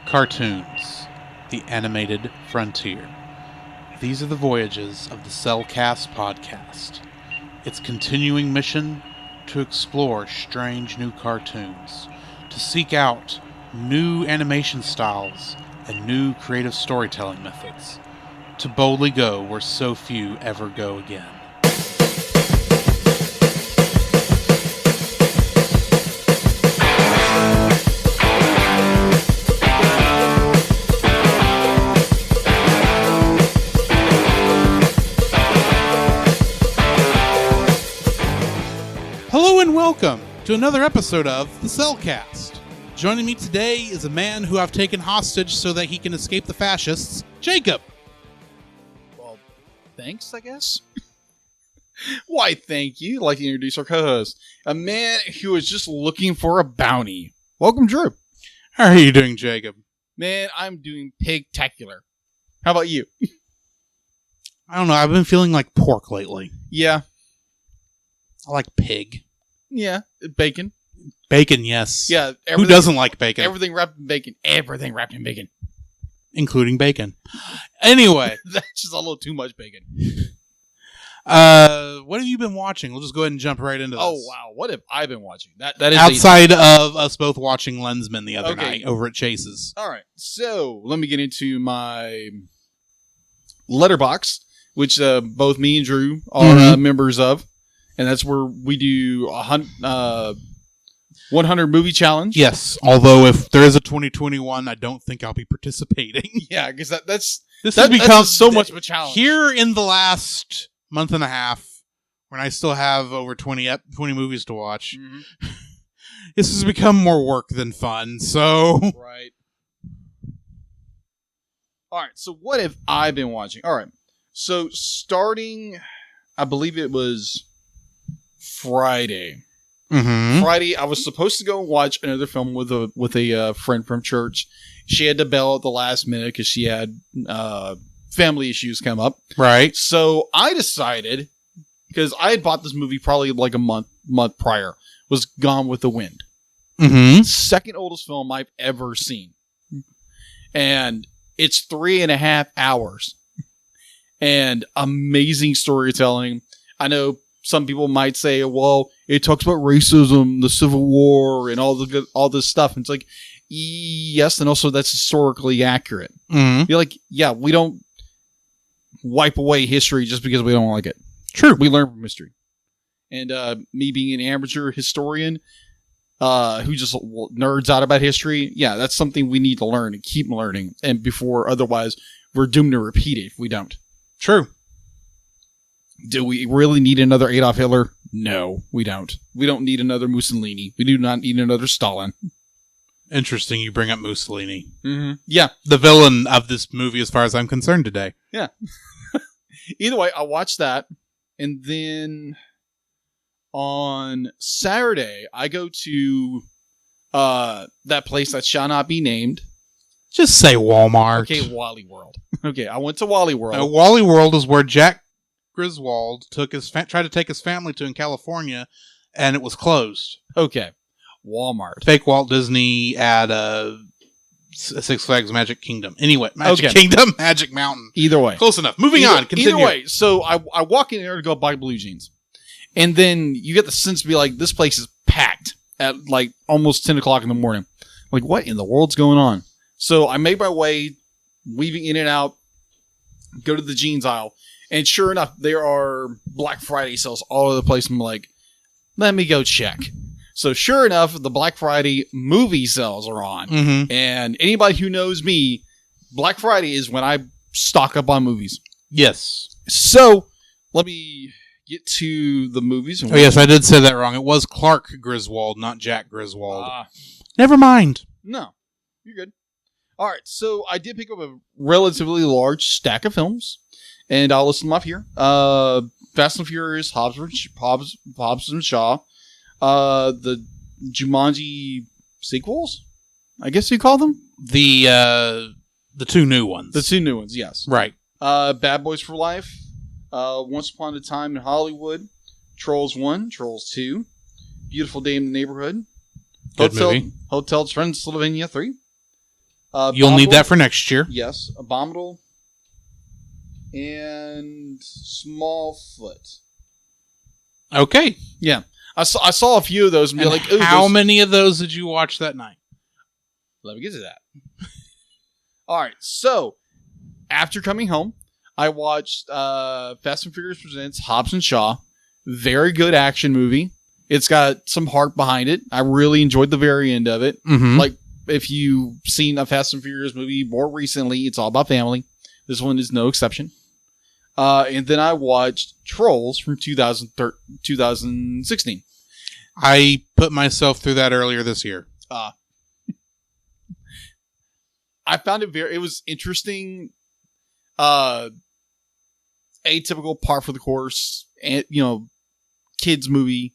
Cartoons, the animated frontier. These are the voyages of the Cellcast podcast. Its continuing mission to explore strange new cartoons, to seek out new animation styles and new creative storytelling methods, to boldly go where so few ever go again. Hello and welcome to another episode of the Cellcast. Joining me today is a man who I've taken hostage so that he can escape the fascists, Jacob. Well, thanks, I guess. Why, thank you. I'd like to introduce our co-host, a man who is just looking for a bounty. Welcome, Drew. How are you doing, Jacob? Man, I'm doing pig-tacular. How about you? I don't know. I've been feeling like pork lately. Yeah. I like pig. Yeah. Bacon. Bacon, yes. Yeah. Who doesn't like bacon? Everything wrapped in bacon. Everything wrapped in bacon. Including bacon. Anyway. That's just a little too much bacon. What have you been watching? We'll just go ahead and jump right into this. Oh, wow. What have I been watching? That is outside of us both watching Lensman the other night over at Chase's. All right. So, let me get into my letterbox, which both me and Drew are members of. And that's where we do 100 movie challenge. Yes, although if there is a 2021, I don't think I'll be participating. Yeah, because that's become so much of a challenge. Here in the last month and a half, when I still have over 20 movies to watch, this has become more work than fun. So right. All right. So what have I been watching? All right. So starting, I believe it was Friday. Friday, I was supposed to go and watch another film with a friend from church. She had to bail at the last minute because she had family issues come up. Right. So I decided, because I had bought this movie probably like a month prior, was Gone with the Wind. Second oldest film I've ever seen. And it's 3.5 hours. And amazing storytelling. I know some people might say, well, it talks about racism, the Civil War, and all this stuff. And it's like, yes, and also that's historically accurate. You're like, yeah, we don't wipe away history just because we don't like it. True. We learn from history. And me being an amateur historian who just nerds out about history, yeah, that's something we need to learn and keep learning. And before, otherwise, we're doomed to repeat it if we don't. True. Do we really need another Adolf Hitler? No, we don't. We don't need another Mussolini. We do not need another Stalin. Interesting you bring up Mussolini. Yeah. The villain of this movie as far as I'm concerned today. Yeah. Either way, I watched that. And then on Saturday, I go to that place that shall not be named. Just say Walmart. Okay, Wally World. Okay, I went to Wally World. Wally World is where Jack Griswold tried to take his family to in California, and it was closed. Okay. Walmart. Fake Walt Disney at Six Flags Magic Kingdom. Anyway, Magic Kingdom, Magic Mountain. Either way. Close enough. Moving on. Continue. Either way, so I walk in there to go buy blue jeans. And then you get the sense to be like, this place is packed at like almost 10 o'clock in the morning. Like, what in the world's going on? So I make my way, weaving in and out, go to the jeans aisle. And sure enough, there are Black Friday sales all over the place. I'm like, let me go check. So sure enough, the Black Friday movie sales are on. And anybody who knows me, Black Friday is when I stock up on movies. Yes. So let me get to the movies. Oh, yes, I did say that wrong. It was Clark Griswold, not Jack Griswold. Never mind. No, you're good. All right, so I did pick up a relatively large stack of films. And I'll list them off here. Fast and Furious, Hobbs and Shaw. The Jumanji sequels, I guess you call them? The two new ones. The two new ones, yes. Right. Bad Boys for Life. Once Upon a Time in Hollywood. Trolls 1, Trolls 2. Beautiful Day in the Neighborhood. Good movie. Hotel Transylvania 3. You'll need that for next year. Yes, Abominable and Smallfoot. Okay. Yeah, I saw a few of those and be And like, how many of those did you watch that night? Let me get to that. All right, so after coming home, I watched Fast and Furious Presents Hobbs and Shaw. Very good action movie. It's got some heart behind it. I really enjoyed the very end of it. Mm-hmm. Like, if you've seen a Fast and Furious movie more recently, it's all about family. This one is no exception. And then I watched Trolls from 2016. I put myself through that earlier this year. I found it was interesting. Atypical, par for the course, and kids movie.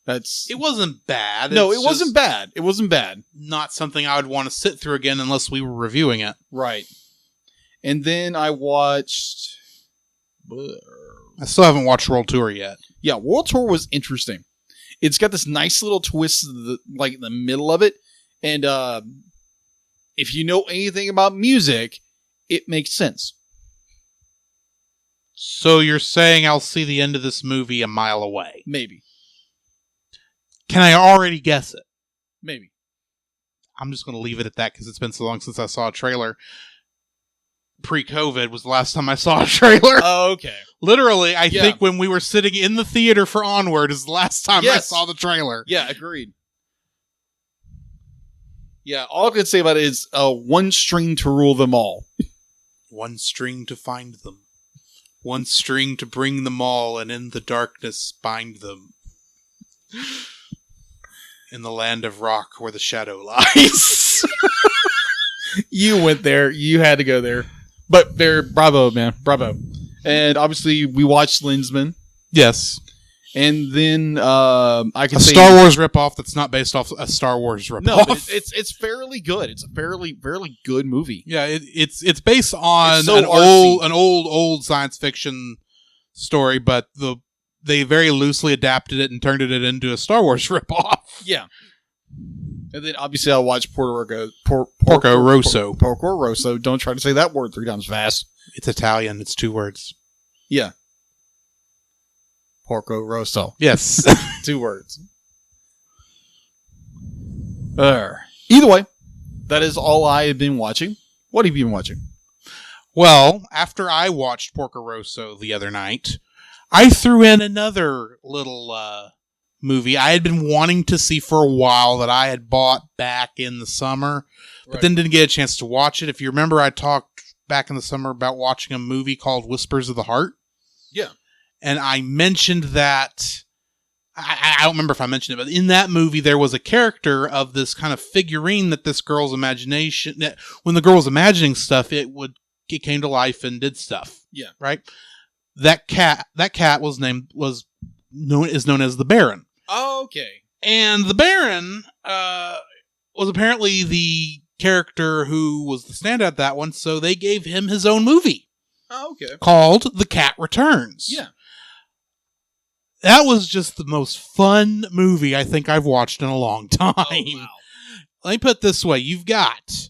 It wasn't bad. No, it wasn't bad. It wasn't bad. Not something I would want to sit through again unless we were reviewing it. Right. And then I watched. I still haven't watched World Tour yet. Yeah, World Tour was interesting. It's got this nice little twist, in the middle of it, and if you know anything about music, it makes sense. So you're saying I'll see the end of this movie a mile away? Maybe. Can I already guess it? Maybe. I'm just going to leave it at that because it's been so long since I saw a trailer. Pre-COVID was the last time I saw a trailer. Oh, okay. Literally, I think when we were sitting in the theater for Onward is the last time I saw the trailer. Yeah, agreed. Yeah, all I can say about it is one string to rule them all. One string to find them. One string to bring them all, and in the darkness bind them. In the land of rock where the shadow lies. You went there. You had to go there. But bravo, man. Bravo. And obviously, we watched Lensman. Yes. And then I can say... Star Wars ripoff that's not based off a Star Wars ripoff. No, but it's fairly good. It's a fairly good movie. Yeah, it's based on so an artsy. old science fiction story, but they very loosely adapted it and turned it into a Star Wars ripoff. Yeah. And then obviously I watched Porco Rosso. Porco Rosso. Don't try to say that word 3 times fast. It's Italian. It's 2 words. Yeah. Porco Rosso. Yes. 2 words. Either way, that is all I have been watching. What have you been watching? Well, after I watched Porco Rosso the other night, I threw in another little movie I had been wanting to see for a while that I had bought back in the summer, but then didn't get a chance to watch it. If you remember, I talked back in the summer about watching a movie called Whispers of the Heart. Yeah. And I mentioned that, I don't remember if I mentioned it, but in that movie there was a character of this kind of figurine that this girl's imagination, that when the girl was imagining stuff, it came to life and did stuff. Yeah. Right? That cat is known as the Baron. Oh, okay. And the Baron was apparently the character who was the standout at that one, so they gave him his own movie. Oh, okay. Called The Cat Returns. Yeah. That was just the most fun movie I think I've watched in a long time. Oh, wow. Let me put it this way. You've got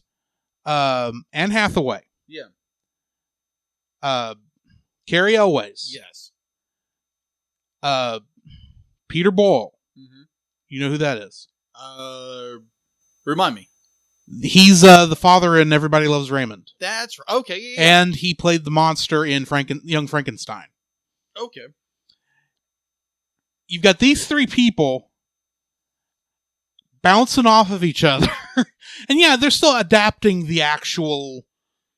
Anne Hathaway. Yeah. Carrie Elways. Yes. Peter Boyle. Mm-hmm. You know who that is? Remind me. He's the father in Everybody Loves Raymond. That's right. Okay. Yeah. And he played the monster in Young Frankenstein. Okay. You've got these 3 people bouncing off of each other. And yeah, they're still adapting the actual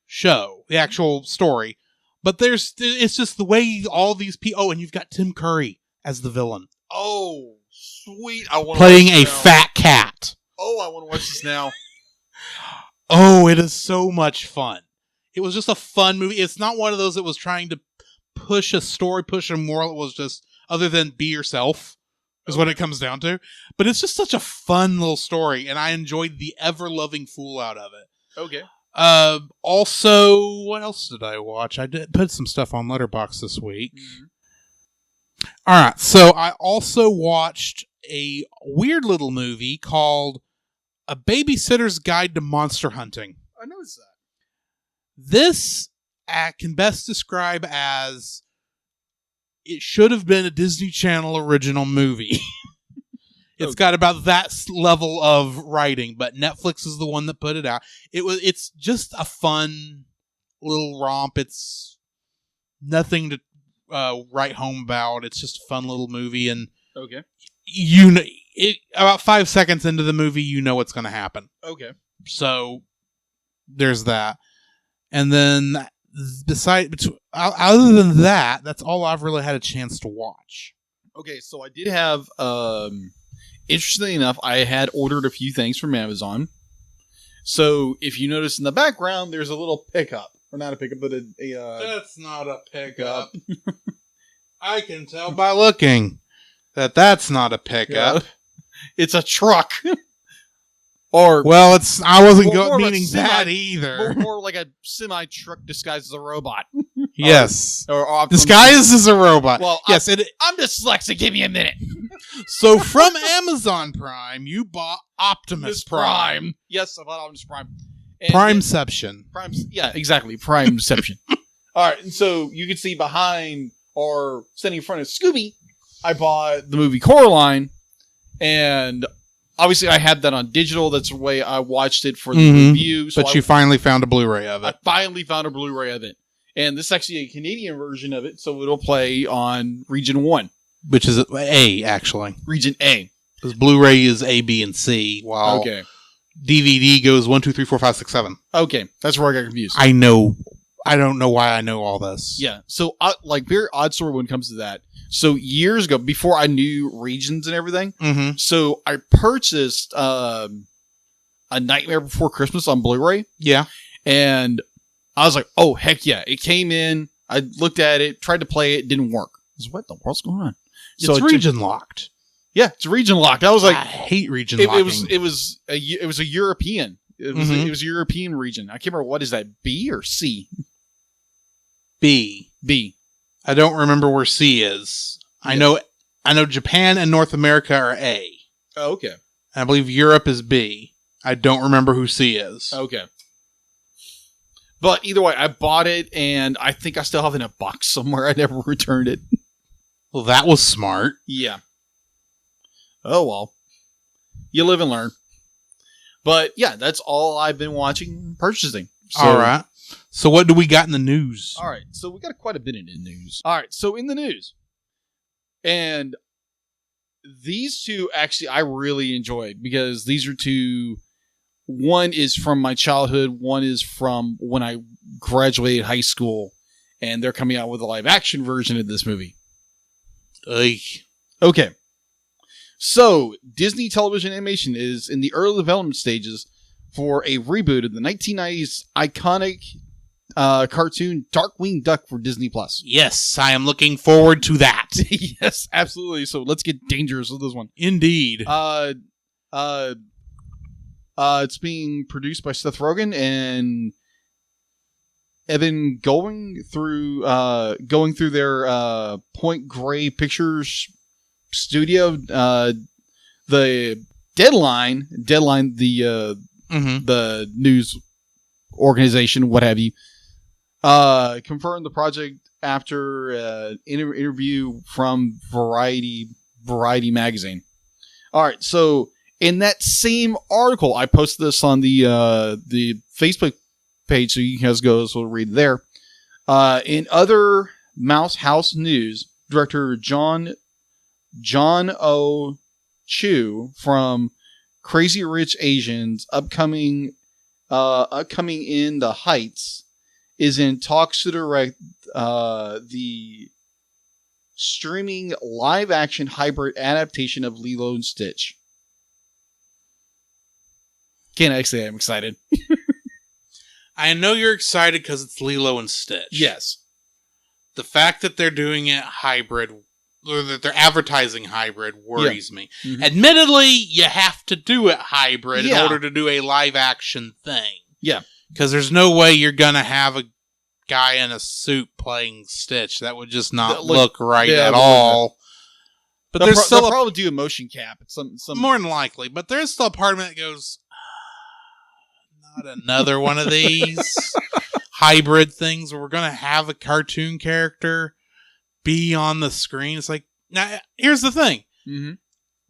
show, the actual story. But it's just the way all these people... Oh, and you've got Tim Curry as the villain. Oh, sweet. I want playing a fat cat. Oh, I want to watch this now. Oh, it is so much fun. It was just a fun movie. It's not one of those that was trying to push a story, push a moral. It was just, other than be yourself, is what it comes down to. But it's just such a fun little story, and I enjoyed the ever-loving fool out of it. Okay. Also, what else did I watch? I did put some stuff on Letterboxd this week. Mm-hmm. All right, so I also watched a weird little movie called A Babysitter's Guide to Monster Hunting. I noticed that. This can best describe as it should have been a Disney Channel original movie. It's got about that level of writing, but Netflix is the one that put it out. It's just a fun little romp. It's nothing to write home about. It's just a fun little movie, and about 5 seconds into the movie, you know what's going to happen. Okay. So there's that, and then other than that, that's all I've really had a chance to watch. Okay, so I did have. Interestingly enough, I had ordered a few things from Amazon. So if you notice in the background, there's a little pickup. Or not a pickup, but a that's not a pickup. I can tell by looking that that's not a pickup. It's a truck. Well, I wasn't meaning that either. More like a semi-truck disguised as a robot. Yes. Disguised as a robot. Well, yes, I'm dyslexic. Give me a minute. So from Amazon Prime, you bought Optimus Prime. Yes, I bought Optimus Prime. Primeception. Yeah, exactly. Primeception. All right, and so you can see behind or sitting in front of Scooby, I bought the movie Coraline, and obviously I had that on digital. That's the way I watched it for the review. So but you finally found a Blu-ray of it. I finally found a Blu-ray of it. And this is actually a Canadian version of it, so it'll play on Region 1. Which is A, actually. Region A. Because Blu-ray is A, B, and C, while DVD goes 1, 2, 3, 4, 5, 6, 7. Okay, that's where I got confused. I know. I don't know why I know all this. Yeah, so very odd story when it comes to that. So years ago, before I knew regions and everything, so I purchased A Nightmare Before Christmas on Blu-ray. Yeah. And I was like, oh, heck yeah. It came in, I looked at it, tried to play it, didn't work. I was like, what the world's going on? So it's region locked. Yeah, it's region locked. I was like, I hate region locking. It was a European. It was a European region. I can't remember, what is that, B or C? B. I don't remember where C is. Yeah. I know Japan and North America are A. Oh, okay. I believe Europe is B. I don't remember who C is. Okay. But either way, I bought it, and I think I still have it in a box somewhere. I never returned it. Well, that was smart. Yeah. Oh, well. You live and learn. But, yeah, that's all I've been watching and purchasing. So, all right. So what do we got in the news? All right. So we got quite a bit in the news. All right. So in the news. And these two, actually, I really enjoyed because these are two. One is from my childhood. One is from when I graduated high school. And they're coming out with a live action version of this movie. Okay. So, Disney television animation is in the early development stages for a reboot of the 1990s iconic cartoon Darkwing Duck for Disney+. Yes, I am looking forward to that. Yes, absolutely. So, let's get dangerous with this one. Indeed. It's being produced by Seth Rogen and Evan going through their Point Grey Pictures studio. The Deadline, the news organization, what have you, confirmed the project after an interview from Variety magazine. All right, so in that same article, I posted this on the Facebook page, so you guys go read there. In other Mouse House news, director John O. Chu from Crazy Rich Asians, upcoming in the Heights, is in talks to direct the streaming live-action hybrid adaptation of Lilo and Stitch. Can't I say I'm excited? I know you're excited because it's Lilo and Stitch. Yes. The fact that they're doing it hybrid, or that they're advertising hybrid, worries me. Mm-hmm. Admittedly, you have to do it hybrid in order to do a live action thing. Yeah. Because there's no way you're going to have a guy in a suit playing Stitch. That would just not look right at all. But they'll probably do a motion cap. Some more than likely. But there's still a part of me that goes, Not another one of these hybrid things where we're going to have a cartoon character be on the screen. It's like, now, here's the thing. Mm-hmm.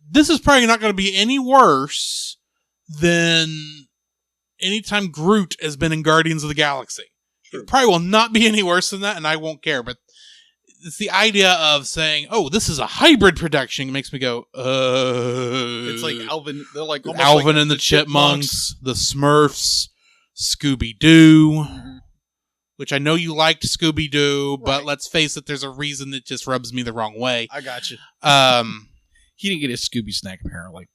This is probably not going to be any worse than anytime Groot has been in Guardians of the Galaxy. True. It probably will not be any worse than that, and I won't care. But it's the idea of saying, "Oh, this is a hybrid production." It makes me go, It's like Alvin. They're like Alvin and the Chipmunks, the Smurfs, Scooby Doo. Mm-hmm. Which I know you liked Scooby Doo, right. But let's face it, there's a reason that just rubs me the wrong way. I got you. He didn't get his Scooby snack, apparently.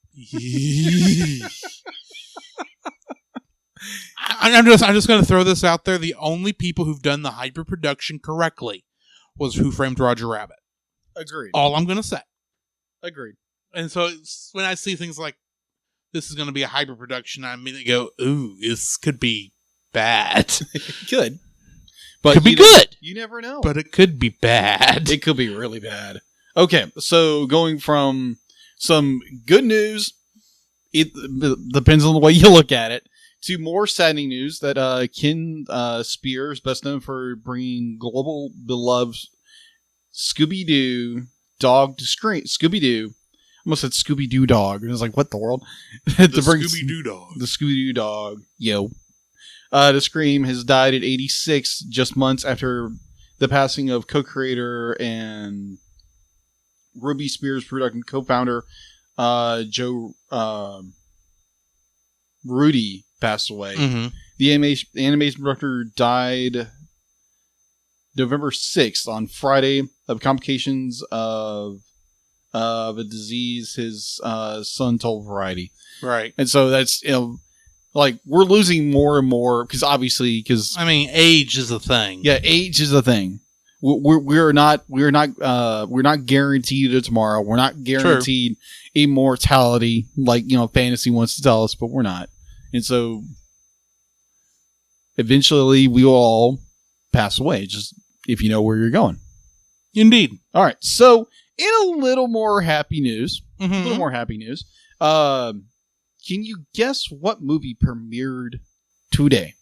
I'm just going to throw this out there. The only people who've done the hybrid production correctly was Who Framed Roger Rabbit. Agreed. All I'm going to say. Agreed. And so when I see things like this is going to be a hybrid production, I immediately go, ooh, this could be bad. Could. But could be good. You never know. But it could be bad. It could be really bad. Okay, so going from some good news, it depends on the way you look at it, to more saddening news that Ken Spears, best known for bringing global beloved Scooby-Doo dog to screen. Scooby-Doo. I almost said Scooby-Doo dog. It was like, what the world? The Scooby-Doo dog. The Scooby-Doo dog. Yo. The Scream has died at 86, just months after the passing of co-creator and Ruby Spears production co-founder Joe Rudy passed away. Mm-hmm. The animation director died November 6th on Friday of complications of a disease his son told Variety. Right. And so that's, like, we're losing more and more because I mean, age is a thing. Yeah, age is a thing. We're not guaranteed a tomorrow. We're not guaranteed immortality like, fantasy wants to tell us, but we're not. And so eventually we will all pass away, just if you know where you're going. Indeed. All right. So in a little more happy news, can you guess what movie premiered today?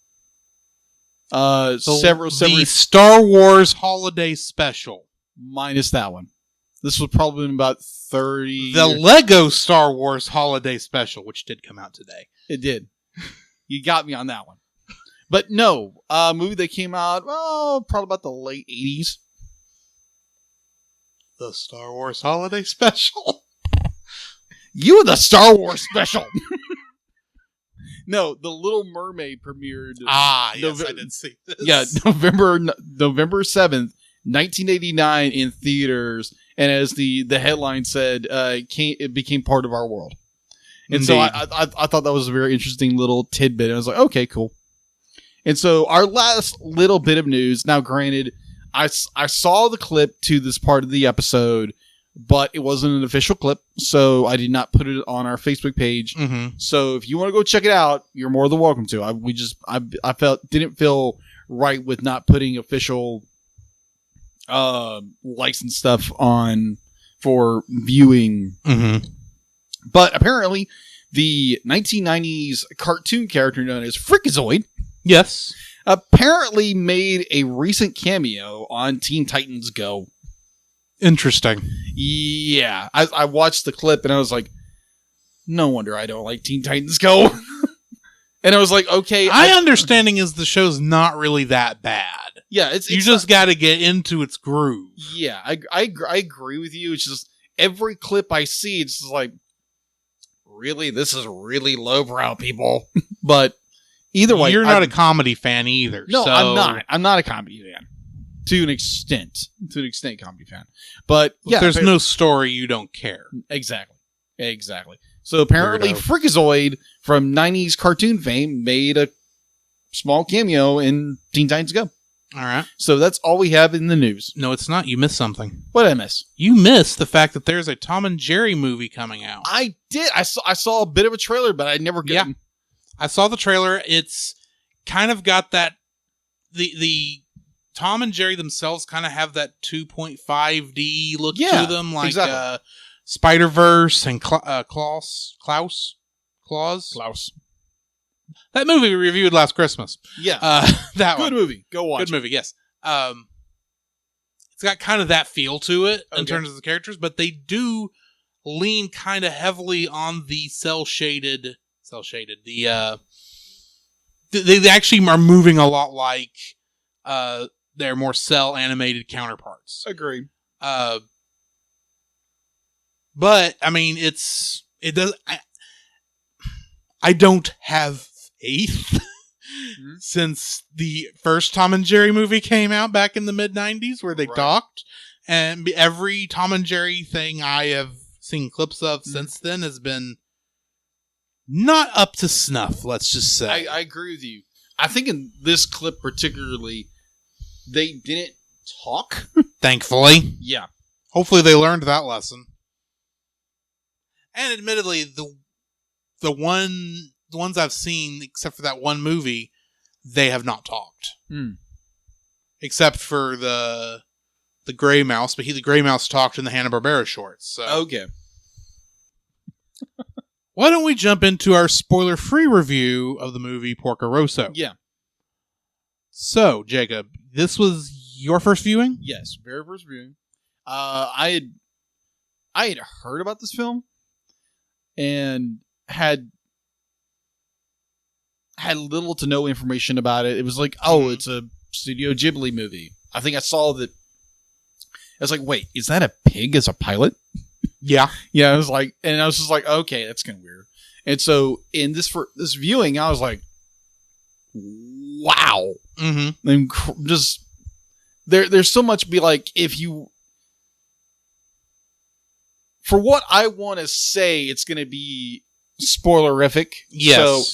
Several the Star Wars Holiday Special. Minus that one. This was probably about 30. The Lego Star Wars Holiday Special, which did come out today. It did. You got me on that one. But no, movie that came out, probably about the late 80s. The Star Wars Holiday Special. You the Star Wars Special. No, The Little Mermaid premiered. Yes, I did see this. Yeah, November 7th, 1989 in theaters. And as the headline said, it became part of our world. And Indeed. So I thought that was a very interesting little tidbit. I was like, okay, cool. And so our last little bit of news. Now, granted, I saw the clip to this part of the episode, but it wasn't an official clip, so I did not put it on our Facebook page. Mm-hmm. So if you want to go check it out, you're more than welcome to. I didn't feel right with not putting official licensed stuff on for viewing. Mm-hmm. But apparently, the 1990s cartoon character known as Freakazoid, yes, apparently made a recent cameo on Teen Titans Go. Interesting. Yeah. I watched the clip and I was like, no wonder I don't like Teen Titans Go. And I was like, okay. My understanding is the show's not really that bad. Yeah. You just got to get into its groove. Yeah. I agree with you. It's just every clip I see, it's just like, really? This is really lowbrow, people. But either way. You're not a comedy fan either. No, so. I'm not. I'm not a comedy fan. To an extent, comedy fan. But yeah, there's no story you don't care. Exactly. So apparently, Freakazoid from 90s cartoon fame made a small cameo in Teen Titans Go. All right. So that's all we have in the news. No, it's not. You missed something. What did I miss? You missed the fact that there's a Tom and Jerry movie coming out. I did. I saw a bit of a trailer, but I never got. Yeah. I saw the trailer. It's kind of got that the Tom and Jerry themselves kind of have that 2.5D look to them, like exactly. Spider-Verse and Klaus. That movie we reviewed last Christmas. Yeah. That Good one. movie. Go watch Good movie, yes. It's got kind of that feel to it in terms of the characters, but they do lean kind of heavily on the cel-shaded. They actually are moving a lot like their more cel animated counterparts. Agreed. But I mean, it does. I don't have faith since the first Tom and Jerry movie came out back in the mid-90s where they talked, and every Tom and Jerry thing I have seen clips of since then has been not up to snuff, let's just say. I agree with you. I think in this clip particularly, they didn't talk. Thankfully. Yeah. Hopefully they learned that lesson. And admittedly, the ones I've seen, except for that one movie, they have not talked. Except for the Gray Mouse, but the Gray Mouse talked in the Hanna-Barbera shorts. So. Okay. Why don't we jump into our spoiler-free review of the movie Porco Rosso? Yeah. So, Jacob, this was your first viewing? Yes, very first viewing. I had heard about this film and had little to no information about it. It was like, it's a Studio Ghibli movie. I think I saw that. I was like, wait, is that a pig as a pilot? Yeah. Yeah, I was just like, okay, that's kind of weird. And so in this viewing, I was like, wow. Mm-hmm. And just there's so much be like, for what I want to say, it's going to be spoilerific. Yes. So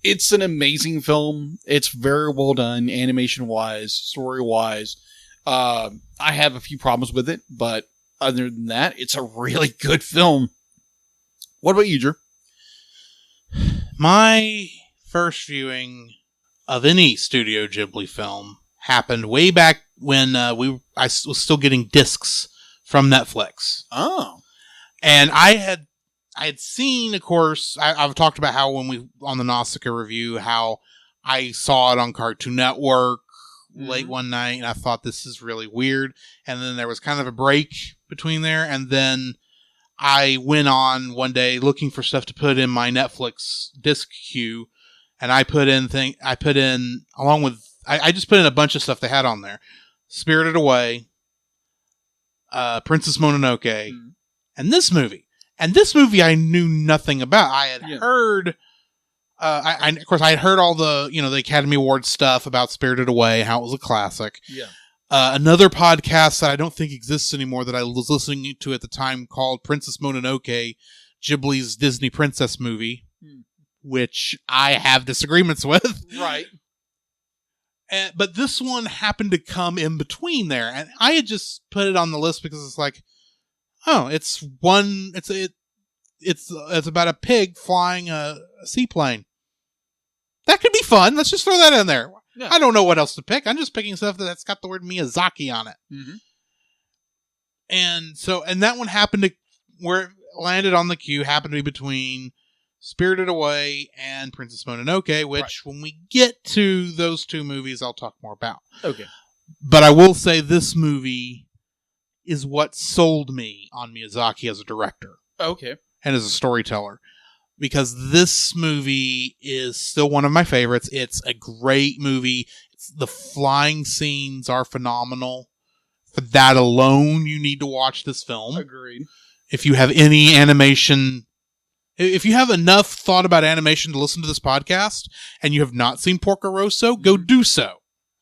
it's an amazing film. It's very well done, animation-wise, story-wise. I have a few problems with it, but other than that, it's a really good film. What about you, Drew? My first viewing of any Studio Ghibli film happened way back when I was still getting discs from Netflix. Oh. And I had seen, of course, I've talked about how when we, on the Nausicaa review, how I saw it on Cartoon Network late one night, and I thought this is really weird. And then there was kind of a break between there, and then I went on one day looking for stuff to put in my Netflix disc queue, and I just put in a bunch of stuff they had on there. Spirited Away, Princess Mononoke, and this movie. And this movie I knew nothing about. I had heard, of course, I had heard all the, the Academy Award stuff about Spirited Away, how it was a classic. Yeah. Another podcast that I don't think exists anymore that I was listening to at the time called Princess Mononoke, Ghibli's Disney princess movie, which I have disagreements with. Right. But this one happened to come in between there, and I had just put it on the list because it's like, it's about a pig flying a seaplane. That could be fun. Let's just throw that in there. Yeah. I don't know what else to pick. I'm just picking stuff that's got the word Miyazaki on it. Mm-hmm. And that one happened to, where it landed on the queue, happened to be between Spirited Away and Princess Mononoke, which when we get to those two movies, I'll talk more about. Okay. But I will say this movie is what sold me on Miyazaki as a director. Okay. And as a storyteller. Because this movie is still one of my favorites. It's a great movie. The flying scenes are phenomenal. For that alone, you need to watch this film. Agreed. If you have any animation, if you have enough thought about animation to listen to this podcast, and you have not seen Porco Rosso, go do so.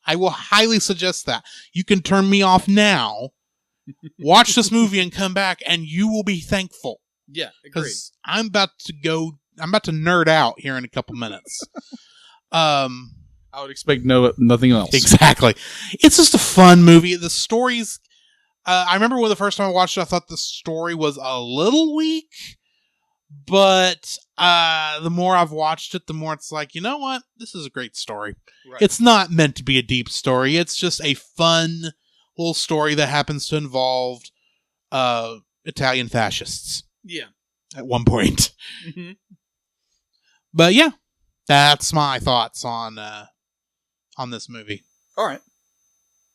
I will highly suggest that. You can turn me off now, watch this movie, and come back, and you will be thankful. Yeah, agreed. Because I'm about to nerd out here in a couple minutes. I would expect nothing else. Exactly. It's just a fun movie. The story's, I remember when the first time I watched it, I thought the story was a little weak, but the more I've watched it, the more it's like, you know what? This is a great story. Right. It's not meant to be a deep story. It's just a fun little story that happens to involve Italian fascists. Yeah. At one point. Mm-hmm. But yeah, That's my thoughts on this movie. All right.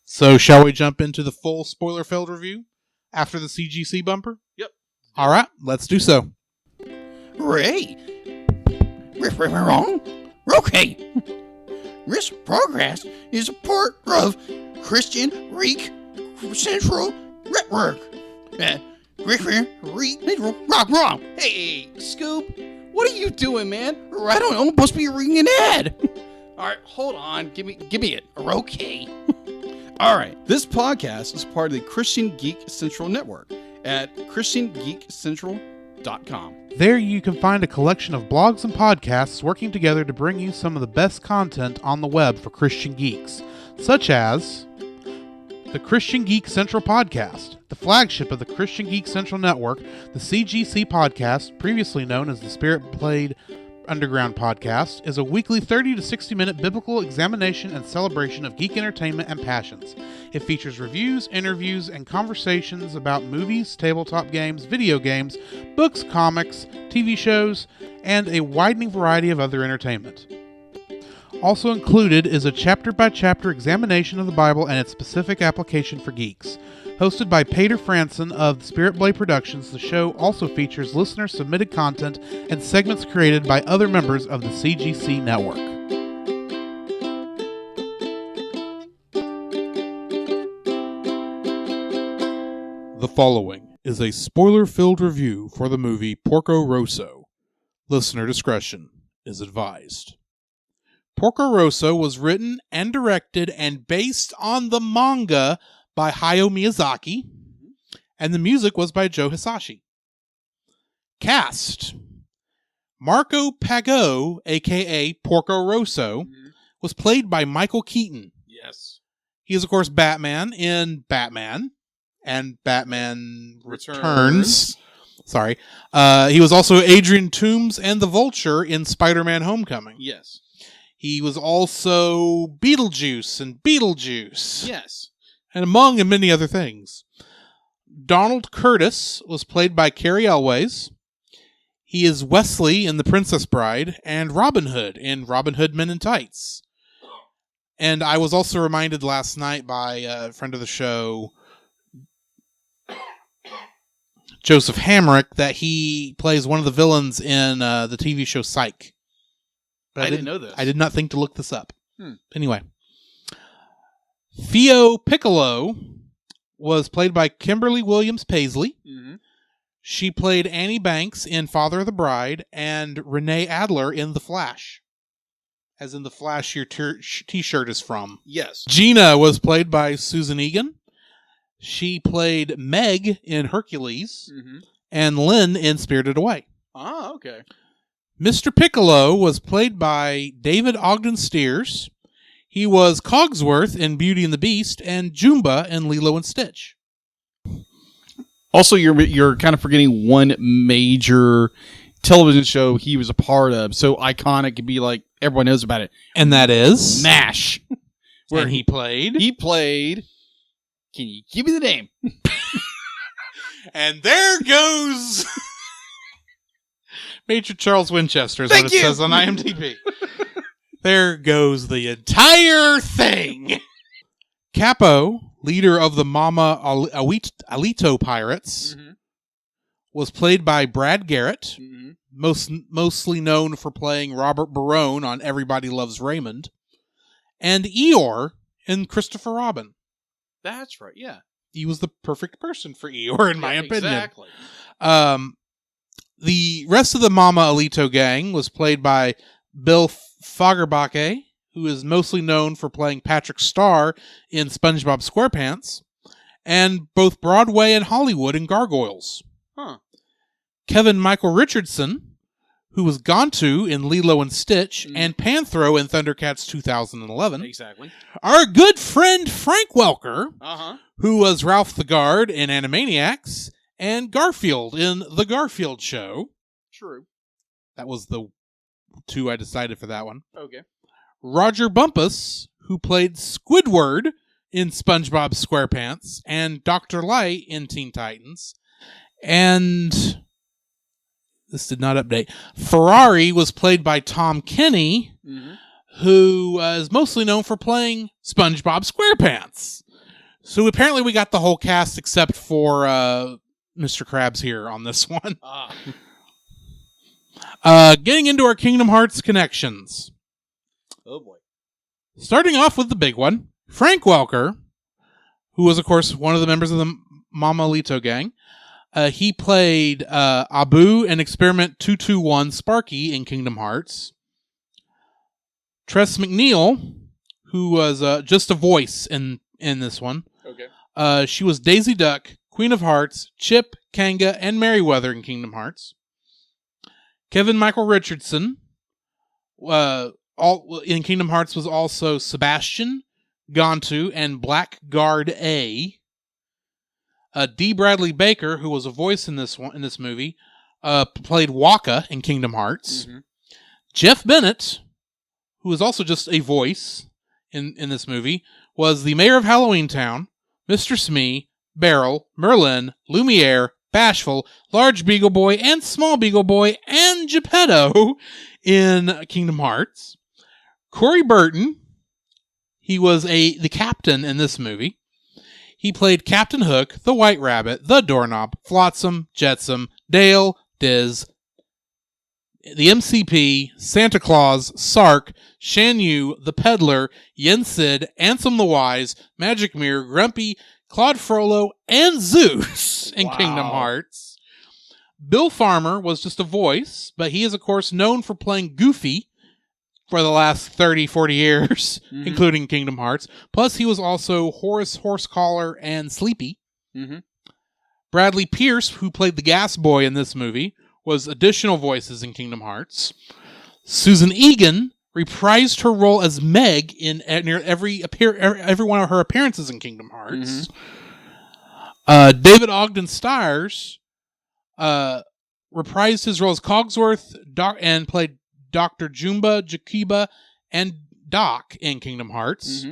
So, shall we jump into the full spoiler-filled review after the CGC bumper? Yep. All right, let's do so. Ray. Wrong. Okay. This progress is a part of Christian Reek Central Network. Wrong. Hey, Scoop, what are you doing, man? I don't know. I'm supposed to be reading an ad. All right, hold on. Give me it. Okay. All right. This podcast is part of the Christian Geek Central Network at ChristianGeekCentral.com. There you can find a collection of blogs and podcasts working together to bring you some of the best content on the web for Christian geeks, such as the Christian Geek Central Podcast, the flagship of the Christian Geek Central Network, the CGC Podcast, previously known as the Spirit Played Underground Podcast, is a weekly 30 to 60 minute biblical examination and celebration of geek entertainment and passions. It features reviews, interviews, and conversations about movies, tabletop games, video games, books, comics, TV shows, and a widening variety of other entertainment. Also included is a chapter-by-chapter examination of the Bible and its specific application for geeks. Hosted by Peter Franson of Spirit Blade Productions, the show also features listener-submitted content and segments created by other members of the CGC network. The following is a spoiler-filled review for the movie Porco Rosso. Listener discretion is advised. Porco Rosso was written and directed and based on the manga by Hayao Miyazaki, and the music was by Joe Hisashi. Cast: Marco Pago, aka Porco Rosso, was played by Michael Keaton. Yes. He is, of course, Batman in Batman and Batman Returns. Sorry. He was also Adrian Toomes and the Vulture in Spider-Man Homecoming. Yes. He was also Beetlejuice in Beetlejuice. Yes. And among many other things. Donald Curtis was played by Cary Elwes. He is Wesley in The Princess Bride and Robin Hood in Robin Hood Men in Tights. And I was also reminded last night by a friend of the show, Joseph Hamrick, that he plays one of the villains in the TV show Psych. But I didn't know this. I did not think to look this up. Anyway. Theo Piccolo was played by Kimberly Williams Paisley. Mm-hmm. She played Annie Banks in Father of the Bride and Renee Adler in The Flash. As in The Flash your t-shirt is from. Yes. Gina was played by Susan Egan. She played Meg in Hercules and Lynn in Spirited Away. Ah, okay. Mr. Piccolo was played by David Ogden Stiers. He was Cogsworth in Beauty and the Beast and Jumba in Lilo and Stitch. Also, you're kind of forgetting one major television show he was a part of, so iconic it'd be like everyone knows about it. And that is MASH. Where he played. Can you give me the name? And there goes Major Charles Winchester is what it says on IMDb. There goes the entire thing. Capo, leader of the Mama Alito Pirates, was played by Brad Garrett, mostly known for playing Robert Barone on Everybody Loves Raymond, and Eeyore in Christopher Robin. That's right, yeah. He was the perfect person for Eeyore, in my opinion. Exactly. The rest of the Mama Alito gang was played by Bill Fagerbake, who is mostly known for playing Patrick Starr in SpongeBob SquarePants, and both Broadway and Hollywood in Gargoyles. Kevin Michael Richardson, who was Gontu in Lilo and Stitch, and Panthro in Thundercats 2011. Exactly. Our good friend Frank Welker, Uh-huh. who was Ralph the Guard in Animaniacs, and Garfield in The Garfield Show. True. That was the two I decided for that one. Okay. Roger Bumpus, who played Squidward in SpongeBob SquarePants, and Dr. Light in Teen Titans. And This did not update. Ferrari was played by Tom Kenny, who is mostly known for playing SpongeBob SquarePants. So apparently we got the whole cast except for Mr. Krabs here on this one. Getting into our Kingdom Hearts connections. Oh boy. Starting off with the big one, Frank Welker, who was, of course, one of the members of the Mama Lito gang. He played Abu in Experiment 221 Sparky in Kingdom Hearts. Tress MacNeille, who was just a voice in this one. Okay. She was Daisy Duck, Queen of Hearts, Chip, Kanga, and Merryweather in Kingdom Hearts. Kevin Michael Richardson, in Kingdom Hearts, was also Sebastian, Gontu, and Blackguard A. D. Bradley Baker, who was a voice in this movie, played Waka in Kingdom Hearts. Jeff Bennett, who was also just a voice in this movie, was the mayor of Halloween Town, Mr. Smee, Beryl, Merlin, Lumiere, Bashful, Large Beagle Boy, and Small Beagle Boy, and Geppetto in Kingdom Hearts. Corey Burton, he was the captain in this movie. He played Captain Hook, the White Rabbit, the Doorknob, Flotsam, Jetsam, Dale, Diz, the MCP, Santa Claus, Sark, Shan Yu, the Peddler, Yen Sid, Ansem the Wise, Magic Mirror, Grumpy, Claude Frollo, and Zeus in Kingdom Hearts. Bill Farmer was just a voice, but he is, of course, known for playing Goofy for the last 30, 40 years, including Kingdom Hearts. Plus, he was also Horace Horsecollar and Sleepy. Bradley Pierce, who played the Gas Boy in this movie, was additional voices in Kingdom Hearts. Susan Egan reprised her role as Meg in near every one of her appearances in Kingdom Hearts. David Ogden Stiers reprised his role as Cogsworth and played Dr. Jumba, Jakiba, and Doc in Kingdom Hearts.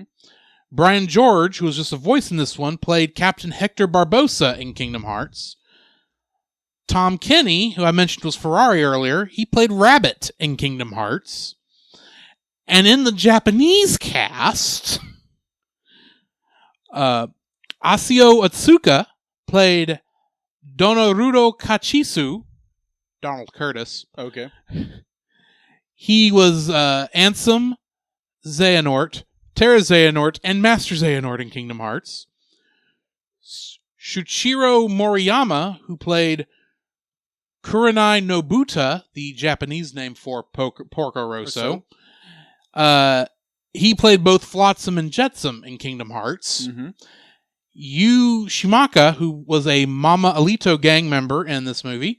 Brian George, who was just a voice in this one, played Captain Hector Barbosa in Kingdom Hearts. Tom Kenny, who I mentioned was Ferrari earlier, he played Rabbit in Kingdom Hearts. And in the Japanese cast, Asio Otsuka played Donorudo Kachisu, Donald Curtis. Okay. He was Ansem Xehanort, Terra Xehanort, and Master Xehanort in Kingdom Hearts. Shuichiro Moriyama, who played Kurenai Nobuta, the Japanese name for Porco Rosso. He played both Flotsam and Jetsam in Kingdom Hearts. Yu Shimaka, who was a Mama Alito gang member in this movie,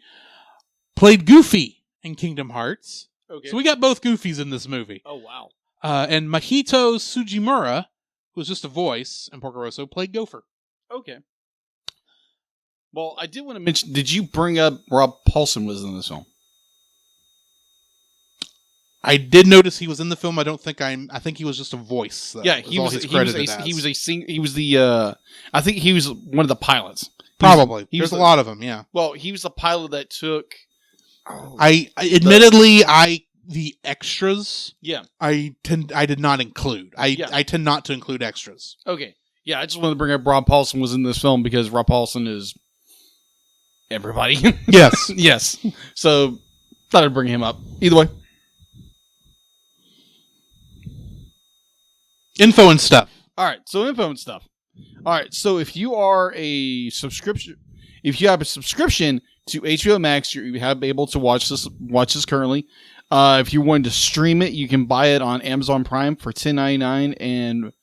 played Goofy in Kingdom Hearts. Okay. So we got both Goofies in this movie. Oh, wow. And Mahito Sujimura, who was just a voice in Porco Rosso, played Gopher. Okay. Well, I did want to mention, did you bring up Rob Paulsen was in this film? I did notice he was in the film. I think he was just a voice. Though, yeah, he was I think he was one of the pilots. Probably. There's a lot of them, yeah. Well, he was the pilot that took... the extras. Yeah. I did not include. I tend not to include extras. Okay. Yeah, I just wanted to bring up Rob Paulsen was in this film because Rob Paulsen is everybody. Yes. Yes. So, thought I'd bring him up. Either way. Info and stuff. All right. So, info and stuff. All right. So, if you have a subscription to HBO Max, you have able to watch this currently. If you wanted to stream it, you can buy it on Amazon Prime for $10.99 and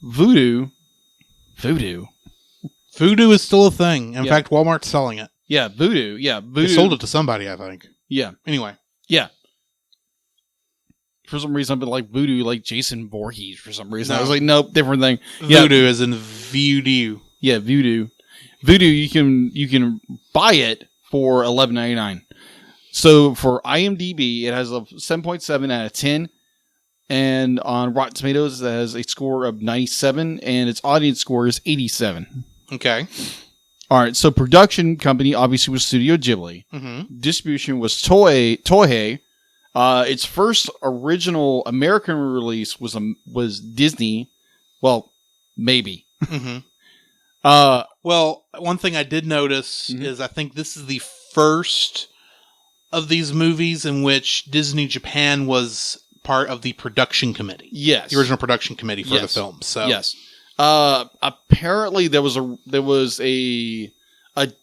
Voodoo is still a thing. In fact, Walmart's selling it. Yeah, Voodoo. Yeah, Voodoo. They sold it to somebody, I think. Yeah. Anyway. Yeah. For some reason, I've been like Voodoo, like Jason Voorhees. For some reason, I was like, nope, different thing. Voodoo is in Voodoo. Yeah, Voodoo. Voodoo, you can buy it for $11.99. So for IMDb, it has a 7.7 out of 10. And on Rotten Tomatoes, it has a score of 97, and its audience score is 87. Okay. All right, so production company obviously was Studio Ghibli. Mm-hmm. Distribution was Toei. Its first original American release was Disney. Well, maybe. Mm-hmm. One thing I did notice is I think this is the first of these movies in which Disney Japan was part of the production committee. Yes, the original production committee for the film. So yes, apparently there was a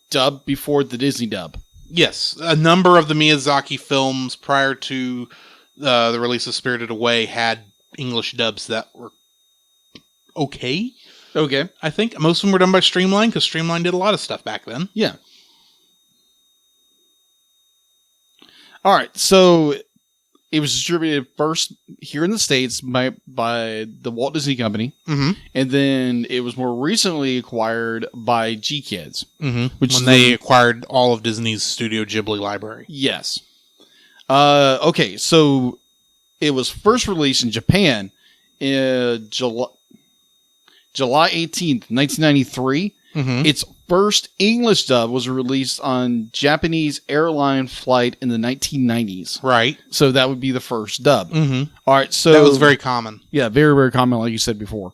dub before the Disney dub. Yes, a number of the Miyazaki films prior to the release of Spirited Away had English dubs that were okay. Okay. I think most of them were done by Streamline, because Streamline did a lot of stuff back then. Yeah. All right, so it was distributed first here in the States by the Walt Disney Company, and then it was more recently acquired by G-Kids. Which when they acquired all of Disney's Studio Ghibli library. Yes. Okay, so it was first released in Japan in July 18th, 1993. Its first English dub was released on Japanese airline flight in the 1990s. Right. So that would be the first dub. All right, so that was very common. Yeah, very, very common, like you said before.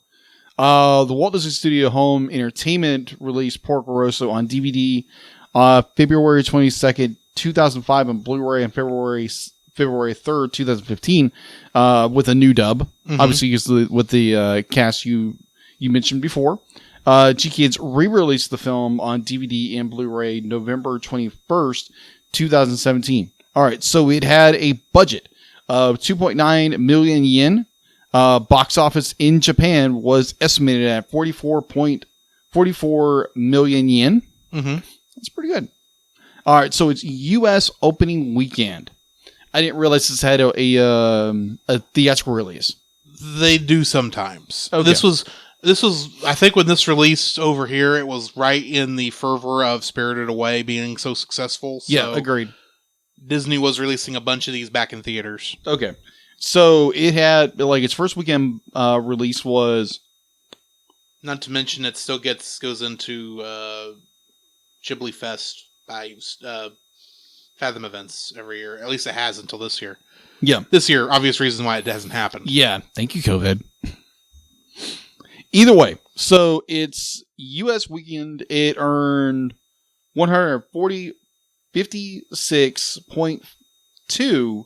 The Walt Disney Studio Home Entertainment released Porco Rosso on DVD February 22nd, 2005 on Blu-ray on February 3rd, 2015 with a new dub. Obviously, with the cast you mentioned before. G-Kids re-released the film on DVD and Blu-ray November 21st, 2017. All right, so it had a budget of 2.9 million yen. Box office in Japan was estimated at 44 million yen. That's pretty good. All right, so it's U.S. opening weekend. I didn't realize this had a theatrical release. They do sometimes. Okay. This was, I think when this released over here, it was right in the fervor of Spirited Away being so successful. So Yeah, agreed. Disney was releasing a bunch of these back in theaters. Okay. So it had, like, its first weekend release was... Not to mention it still goes into Ghibli Fest by Fathom events every year. At least it has until this year. Yeah. This year, obvious reason why it hasn't happened. Yeah. Thank you, COVID. Either way, so its U.S. weekend, it earned $156.2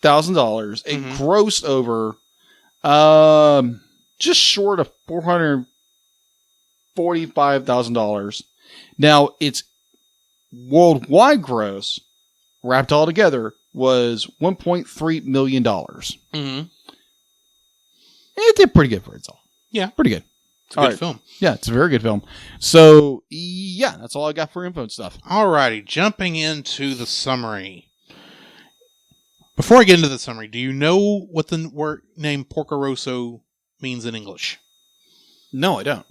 thousand. It grossed over just short of $445,000. Now, its worldwide gross, wrapped all together, was $1.3 million. It did pretty good for itself. Yeah. Pretty good. It's a good film. Yeah, it's a very good film. So, yeah, that's all I got for info and stuff. Alrighty, jumping into the summary. Before I get into the summary, do you know what the word name Porco Rosso means in English? No, I don't.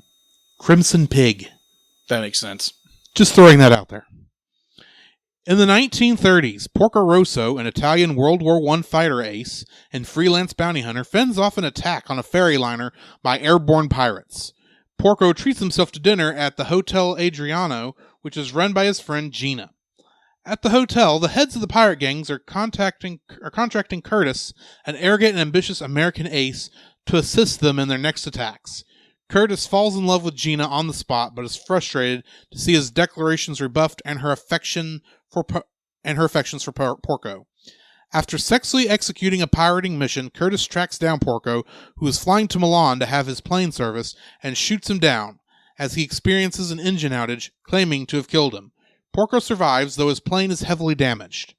Crimson Pig. That makes sense. Just throwing that out there. In the 1930s, Porco Rosso, an Italian World War I fighter ace and freelance bounty hunter, fends off an attack on a ferry liner by airborne pirates. Porco treats himself to dinner at the Hotel Adriano, which is run by his friend Gina. At the hotel, the heads of the pirate gangs are contracting Curtis, an arrogant and ambitious American ace, to assist them in their next attacks. Curtis falls in love with Gina on the spot, but is frustrated to see his declarations rebuffed and her affections for Porco. After sexually executing a pirating mission, Curtis tracks down Porco, who is flying to Milan to have his plane serviced, and shoots him down as he experiences an engine outage, claiming to have killed him. Porco survives, though his plane is heavily damaged.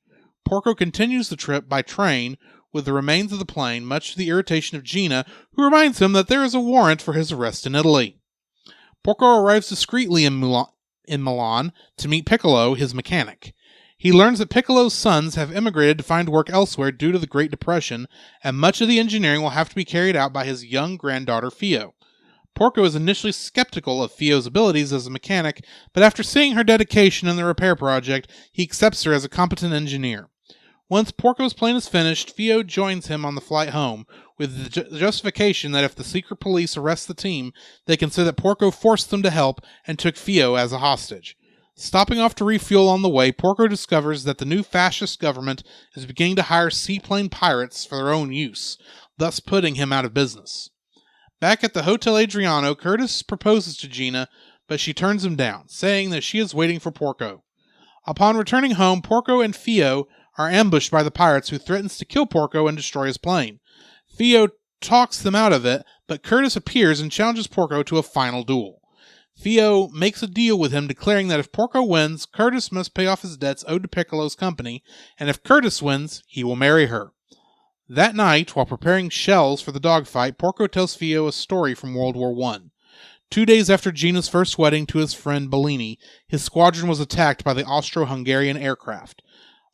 Porco continues the trip by train with the remains of the plane, much to the irritation of Gina, who reminds him that there is a warrant for his arrest in Italy. Porco arrives discreetly in Milan to meet Piccolo, his mechanic. He learns that Piccolo's sons have immigrated to find work elsewhere due to the Great Depression, and much of the engineering will have to be carried out by his young granddaughter Fio. Porco is initially skeptical of Fio's abilities as a mechanic, but after seeing her dedication in the repair project, he accepts her as a competent engineer. Once Porco's plane is finished, Fio joins him on the flight home, with the justification that if the secret police arrest the team, they can say that Porco forced them to help and took Fio as a hostage. Stopping off to refuel on the way, Porco discovers that the new fascist government is beginning to hire seaplane pirates for their own use, thus putting him out of business. Back at the Hotel Adriano, Curtis proposes to Gina, but she turns him down, saying that she is waiting for Porco. Upon returning home, Porco and Fio are ambushed by the pirates, who threatens to kill Porco and destroy his plane. Fio talks them out of it, but Curtis appears and challenges Porco to a final duel. Fio makes a deal with him, declaring that if Porco wins, Curtis must pay off his debts owed to Piccolo's company, and if Curtis wins, he will marry her. That night, while preparing shells for the dogfight, Porco tells Fio a story from World War I. 2 days after Gina's first wedding to his friend Bellini, his squadron was attacked by the Austro-Hungarian aircraft.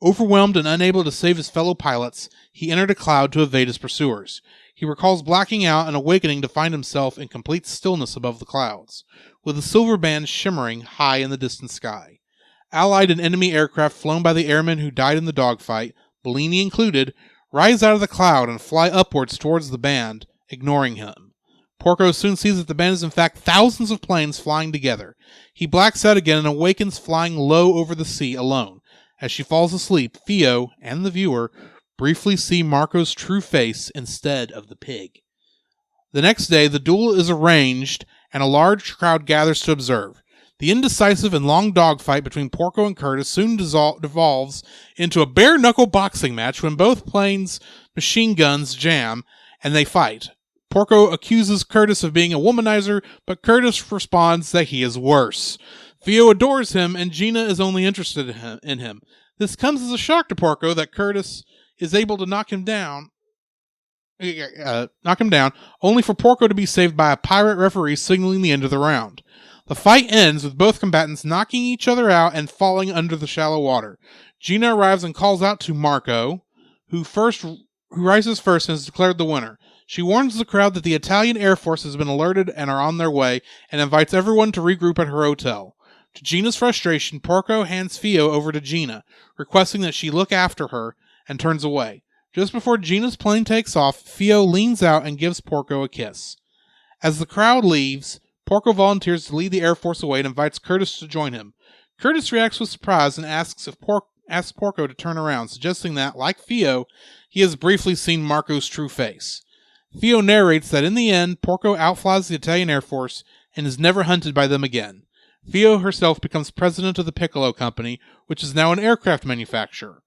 Overwhelmed and unable to save his fellow pilots, he entered a cloud to evade his pursuers. He recalls blacking out and awakening to find himself in complete stillness above the clouds, with a silver band shimmering high in the distant sky. Allied and enemy aircraft flown by the airmen who died in the dogfight, Bellini included, rise out of the cloud and fly upwards towards the band, ignoring him. Porco soon sees that the band is in fact thousands of planes flying together. He blacks out again and awakens flying low over the sea alone. As she falls asleep, Fio, and the viewer, briefly see Marco's true face instead of the pig. The next day, the duel is arranged, and a large crowd gathers to observe. The indecisive and long dogfight between Porco and Curtis soon devolves into a bare-knuckle boxing match when both planes' machine guns jam, and they fight. Porco accuses Curtis of being a womanizer, but Curtis responds that he is worse. Fio adores him, and Gina is only interested in him. This comes as a shock to Porco that Curtis is able to knock him down, only for Porco to be saved by a pirate referee signaling the end of the round. The fight ends with both combatants knocking each other out and falling under the shallow water. Gina arrives and calls out to Marco, who rises first and is declared the winner. She warns the crowd that the Italian Air Force has been alerted and are on their way, and invites everyone to regroup at her hotel. To Gina's frustration, Porco hands Fio over to Gina, requesting that she look after her, and turns away. Just before Gina's plane takes off, Fio leans out and gives Porco a kiss. As the crowd leaves, Porco volunteers to lead the Air Force away and invites Curtis to join him. Curtis reacts with surprise and asks Porco to turn around, suggesting that, like Fio, he has briefly seen Marco's true face. Fio narrates that in the end, Porco outflies the Italian Air Force and is never hunted by them again. Fio herself becomes president of the Piccolo Company, which is now an aircraft manufacturer.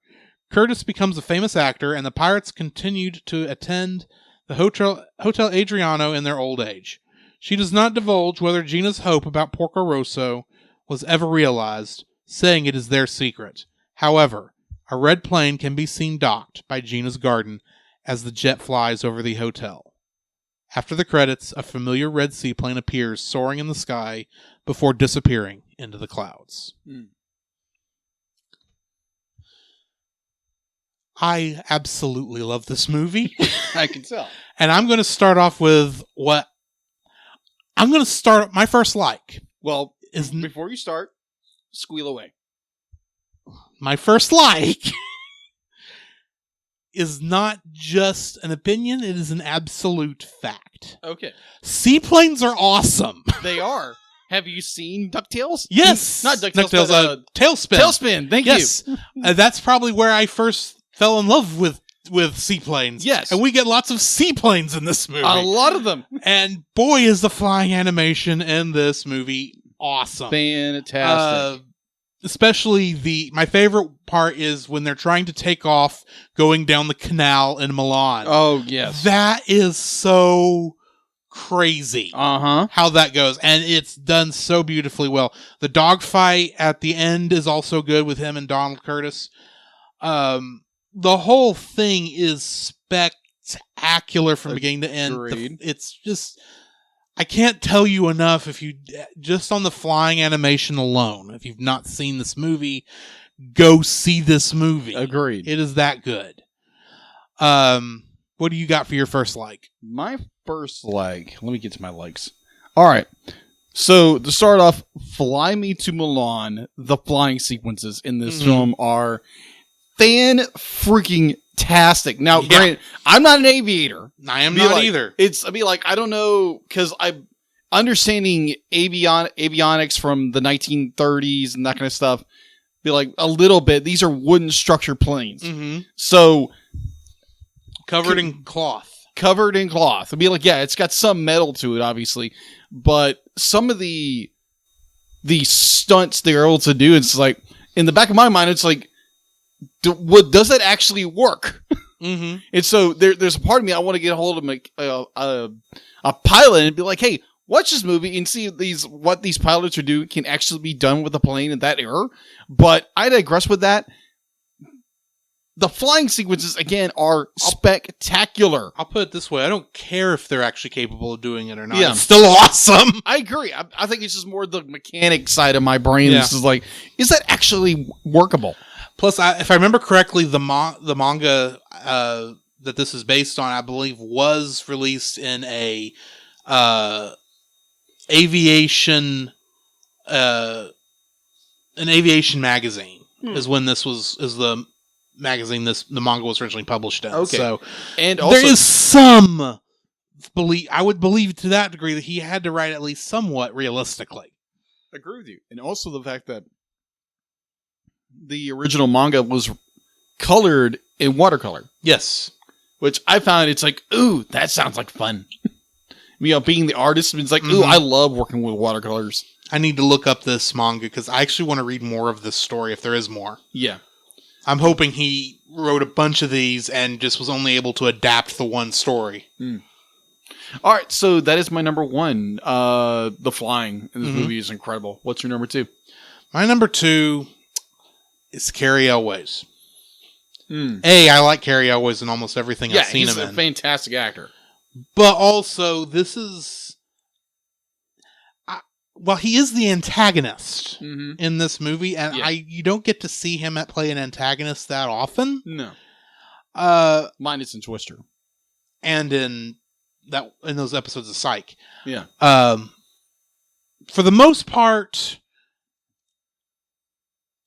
Curtis becomes a famous actor, and the pirates continued to attend the Hotel Adriano in their old age. She does not divulge whether Gina's hope about Porco Rosso was ever realized, saying it is their secret. However, a red plane can be seen docked by Gina's garden as the jet flies over the hotel. After the credits, a familiar red seaplane appears soaring in the sky before disappearing into the clouds. I absolutely love this movie. I can tell. And I'm going to start off with my first like. Well, before you start, squeal away. My first like is not just an opinion, it is an absolute fact. Okay. Seaplanes are awesome. They are. Have you seen DuckTales? Yes. Not DuckTales, but Tailspin. Tailspin, thank you. That's probably where I first fell in love with seaplanes. Yes. And we get lots of seaplanes in this movie. A lot of them. And boy, is the flying animation in this movie awesome. Fantastic. Especially my favorite part is when they're trying to take off going down the canal in Milan. Oh, yes. That is so crazy. Uh-huh. How that goes. And it's done so beautifully well. The dogfight at the end is also good with him and Donald Curtis. The whole thing is spectacular from beginning to end. It's just, I can't tell you enough if you, just on the flying animation alone, if you've not seen this movie, go see this movie. Agreed. It is that good. What do you got for your first like? My first like, let me get to my likes. All right. So to start off, Fly Me to Milan, the flying sequences in this film are fan-freaking-tastic. Now, granted, I'm not an aviator. I am not either. I don't know, because understanding avionics from the 1930s and that kind of stuff, be like a little bit. These are wooden structured planes, so Covered in cloth. I'd be like, yeah, it's got some metal to it, obviously, but some of the stunts they're able to do, it's like in the back of my mind, it's like, does that actually work? And so there's a part of me, I want to get a hold of a pilot and be like, hey, watch this movie and see what these pilots are doing can actually be done with a plane in that era. But I digress with that. The flying sequences, again, are spectacular. I'll put it this way. I don't care if they're actually capable of doing it or not. Yeah. It's still awesome. I agree. I think it's just more the mechanic side of my brain. Yeah. This is like, is that actually workable? Plus, if I remember correctly, the manga that this is based on, I believe, was released in a aviation magazine. Is when this was the magazine the manga was originally published in. Okay. So, and also, there is some belief. I would believe to that degree that he had to write at least somewhat realistically. agree with you. And also the fact that the original manga was colored in watercolor, Yes. which I found it's like, ooh, that sounds like fun. Being the artist, it's like, ooh, I love working with watercolors. I need to look up this manga because I actually want to read more of this story if there is more. Yeah. I'm hoping he wrote a bunch of these and just was only able to adapt the one story. All right, so that is my number one. The flying in this movie is incredible. What's your number two? My number two is Cary Elwes. I like Cary Elwes in almost everything I've seen him in. He's a fantastic actor. But also, this is... Well, he is the antagonist in this movie, and you don't get to see him play an antagonist that often. No. Minus in Twister. And in those episodes of Psych. Yeah. For the most part,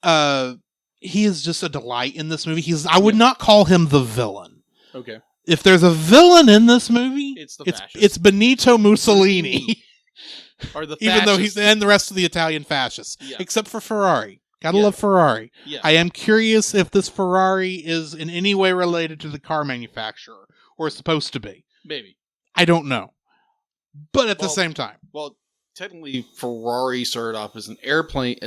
he is just a delight in this movie. I would not call him the villain. Okay. If there's a villain in this movie, it's Benito Mussolini. Or the even though he's and the rest of the Italian fascists, except for Ferrari. Gotta love Ferrari. Yeah. I am curious if this Ferrari is in any way related to the car manufacturer, or is supposed to be. Maybe. I don't know. But at the same time. Well, technically Ferrari started off as an airplane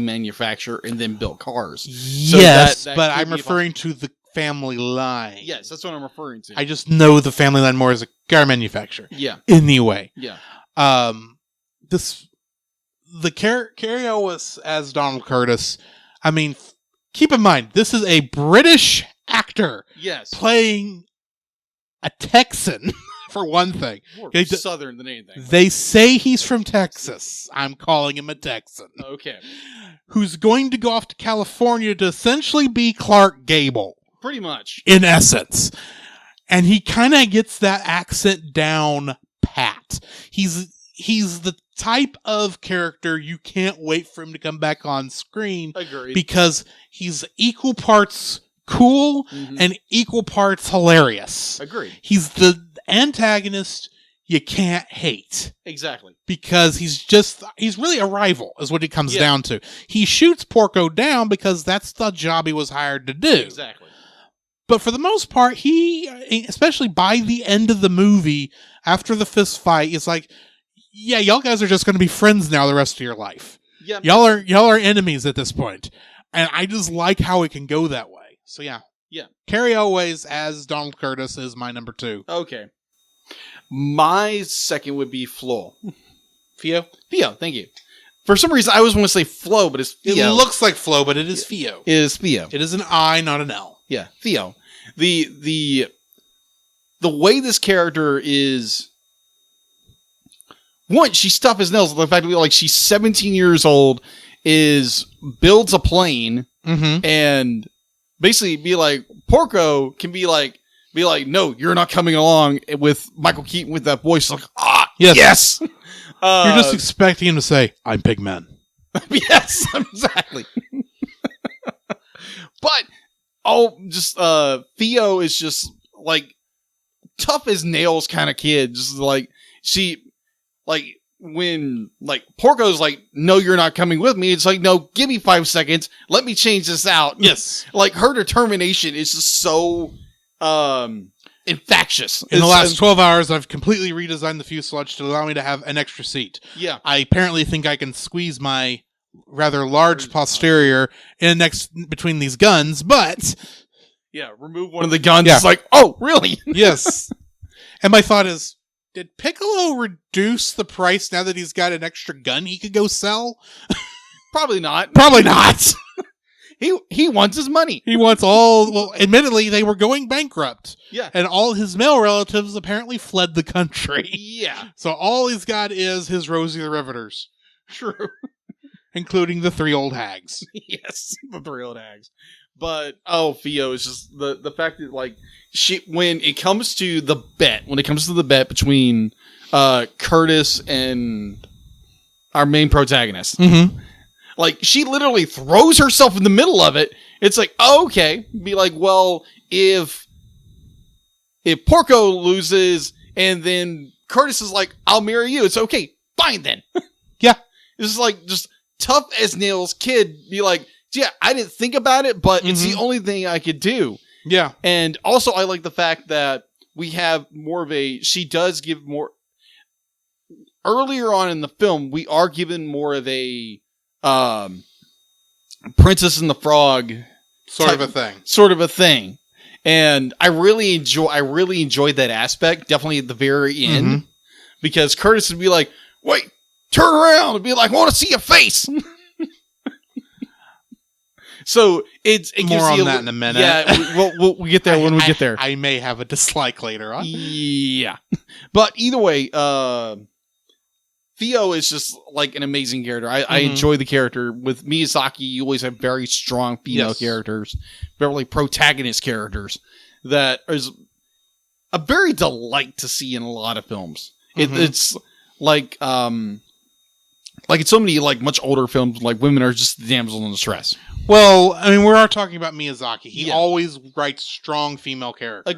manufacturer and then built cars. Yes, so but I'm referring to the family line. Yes, that's what I'm referring to. I just know the family line more as a car manufacturer. Yeah. Anyway. Yeah. The Cary Elwes as Donald Curtis, I mean, keep in mind, this is a British actor playing a Texan, for one thing. More southern than anything. They say he's from Texas. I'm calling him a Texan. Okay. Who's going to go off to California to essentially be Clark Gable. Pretty much. In essence. And he kind of gets that accent down pat. He's the type of character you can't wait for him to come back on screen. Agreed. Because he's equal parts cool and equal parts hilarious. Agreed. He's the antagonist you can't hate. Exactly. Because he's really a rival, is what it comes down to. He shoots Porco down because that's the job he was hired to do. Exactly. But for the most part, he, especially by the end of the movie, after the fist fight, is like, yeah, y'all guys are just going to be friends now the rest of your life. Yeah. Y'all are enemies at this point. And I just like how it can go that way. So yeah. Yeah. Cary Elwes as Donald Curtis is my number two. Okay. My second would be Flo. Fio? Fio, thank you. For some reason, I always want to say Flo, but it's Fio. It looks like Flo, but it is Fio. It is Fio. It is an I, not an L. Yeah, Fio. The way this character is... One, she's tough as nails. The fact that like she's 17 years old, builds a plane, and basically be like, Porco can be like, no, you're not coming along with Michael Keaton with that voice. Like, yes. You're just expecting him to say, I'm Pigman. Yes, exactly. But, Theo is just like tough as nails kind of kid. Just like, when like Porco's like, no, you're not coming with me. It's like, no, give me 5 seconds. Let me change this out. Yes. Like her determination is just so infectious. In the last 12 hours, I've completely redesigned the fuselage to allow me to have an extra seat. Yeah. I apparently think I can squeeze my rather large posterior in next between these guns, but Yeah, remove one of the guns. Yeah. It's like, oh, really? yes. And my thought is, did Piccolo reduce the price now that he's got an extra gun he could go sell? Probably not. Probably not. He wants his money. He wants all... Well, admittedly, they were going bankrupt. Yeah. And all his male relatives apparently fled the country. Yeah. So all he's got is his Rosie the Riveters. True. Including the 3 old hags. Yes, the 3 old hags. But Theo is just the fact that like when it comes to the bet between Curtis and our main protagonist, like she literally throws herself in the middle of it. It's like, oh, okay, be like, well, if Porco loses and then Curtis is like, I'll marry you, it's okay, fine then. Yeah, this is like just tough as nails kid be like, yeah, I didn't think about it, but it's the only thing I could do. Yeah. And also I like the fact that we have more of she does give more earlier on in the film, we are given more of a Princess and the Frog sort of a thing. And I really enjoyed that aspect, definitely at the very end, because Curtis would be like, wait, turn around and be like, I want to see your face. So it gives more on you that in a minute. Yeah, we'll get there when we get there. I may have a dislike later on. Yeah, but either way, Theo is just like an amazing character. I enjoy the character. With Miyazaki, you always have very strong female characters, very protagonist characters that is a very delight to see in a lot of films. It's like in so many like much older films, like women are just the damsel in distress. Well, I mean, we are talking about Miyazaki. He always writes strong female characters.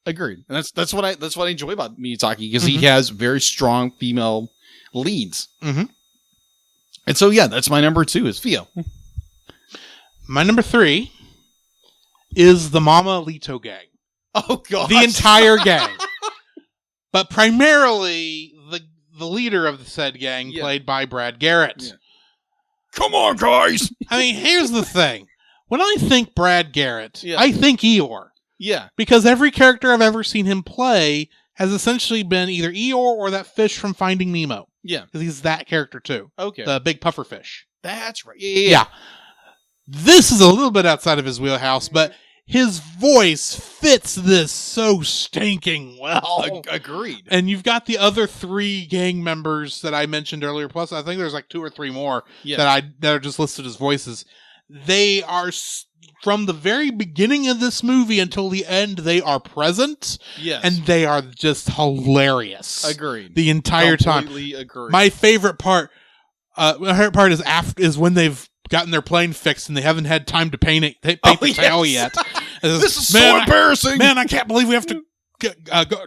Agreed. And that's what I enjoy about Miyazaki, because he has very strong female leads. And so that's my number 2 is Theo. My number 3 is the Mama Leto gang. Oh god, the entire gang, but primarily the leader of the said gang, played by Brad Garrett. Yeah. Come on, guys! I mean, here's the thing. When I think Brad Garrett, I think Eeyore. Yeah. Because every character I've ever seen him play has essentially been either Eeyore or that fish from Finding Nemo. Yeah. Because he's that character too. Okay. The big puffer fish. That's right. Yeah. This is a little bit outside of his wheelhouse, but his voice fits this so stinking well. Agreed. And you've got the other 3 gang members that I mentioned earlier. Plus, I think there's like 2 or 3 more that are just listed as voices. They are, from the very beginning of this movie until the end, they are present. Yes. And they are just hilarious. Agreed. The entire time. Completely agreed. My favorite part is when they've gotten their plane fixed and they haven't had time to paint the tail yet. This is so embarrassing. I can't believe we have to go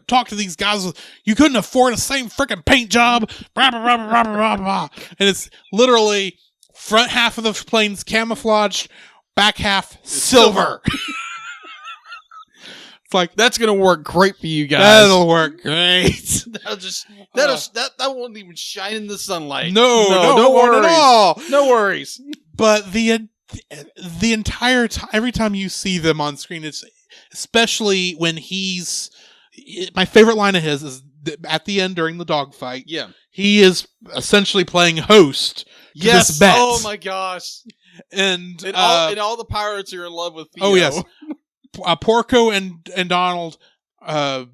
talk to these guys. You couldn't afford the same freaking paint job. Blah, blah, blah, blah, blah, blah. And it's literally front half of the plane's camouflaged, back half silver. It's like, that's gonna work great for you guys. That'll work great. that won't even shine in the sunlight. No worries at all. No worries. But the entire time, every time you see them on screen, it's especially when my favorite line of his is at the end during the dogfight. Yeah, he is essentially playing host to this bet. Oh my gosh! And all the pirates are in love with Theo. Oh yes, Porco and Donald are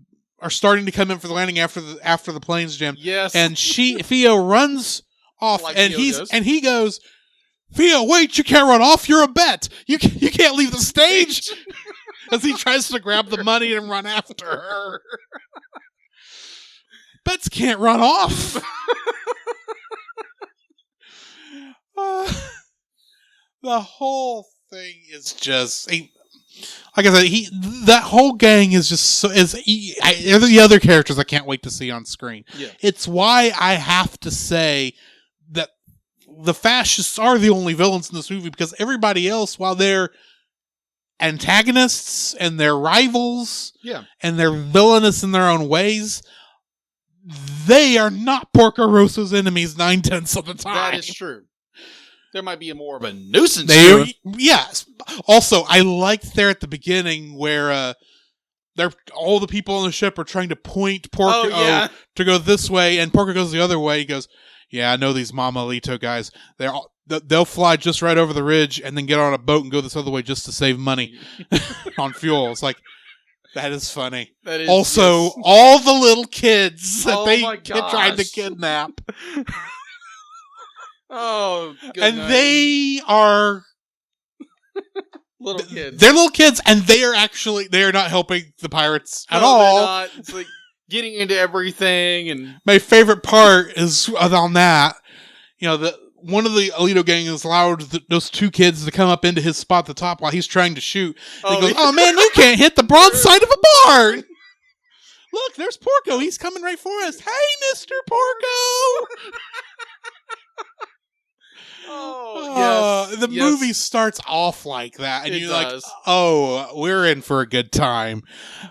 starting to come in for the landing after the plane's jammed. Yes, and Theo runs off, like and Theo he goes, Theo, wait! You can't run off. You're a bet. You can't leave the stage. As he tries to grab the money and run after her. Bets can't run off. The whole thing is just like I said, that whole gang is just the other characters I can't wait to see on screen. Yeah. It's why I have to say that the fascists are the only villains in this movie, because everybody else, while they're antagonists and they're rivals, and they're villainous in their own ways, they are not Porco Rosso's enemies 9/10 of the time. That is true. There might be more of a nuisance to it. Yes. Also, I liked there at the beginning where all the people on the ship are trying to point Porco to go this way, and Porco goes the other way. He goes, "Yeah, I know these Mama Alito guys. They'll fly just right over the ridge and then get on a boat and go this other way just to save money on fuel." It's like, that is funny. That is, also, yes. all the little kids that they gosh. tried to kidnap. Oh, good and night. they are little kids. They're little kids, and they are not helping the pirates at No, all. they're not. It's like getting into everything. And my favorite part is on that. One of the Alito gang has allowed those two kids to come up into his spot at the top while he's trying to shoot. And he goes, "Oh man, you can't hit the broadside of a barn! Look, there's Porco. He's coming right for us. Hey, Mr. Porco!" The movie starts off like that, and you're like, "Oh, we're in for a good time."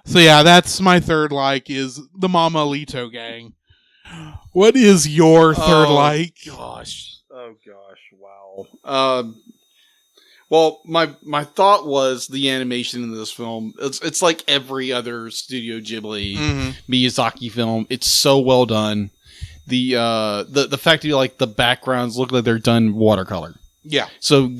So yeah, that's my third is the Mama Alito gang. What is your third like? Oh gosh, wow. Well, my thought was the animation in this film. It's like every other Studio Ghibli Miyazaki film. It's so well done. The fact that the backgrounds look like they're done watercolor. Yeah. So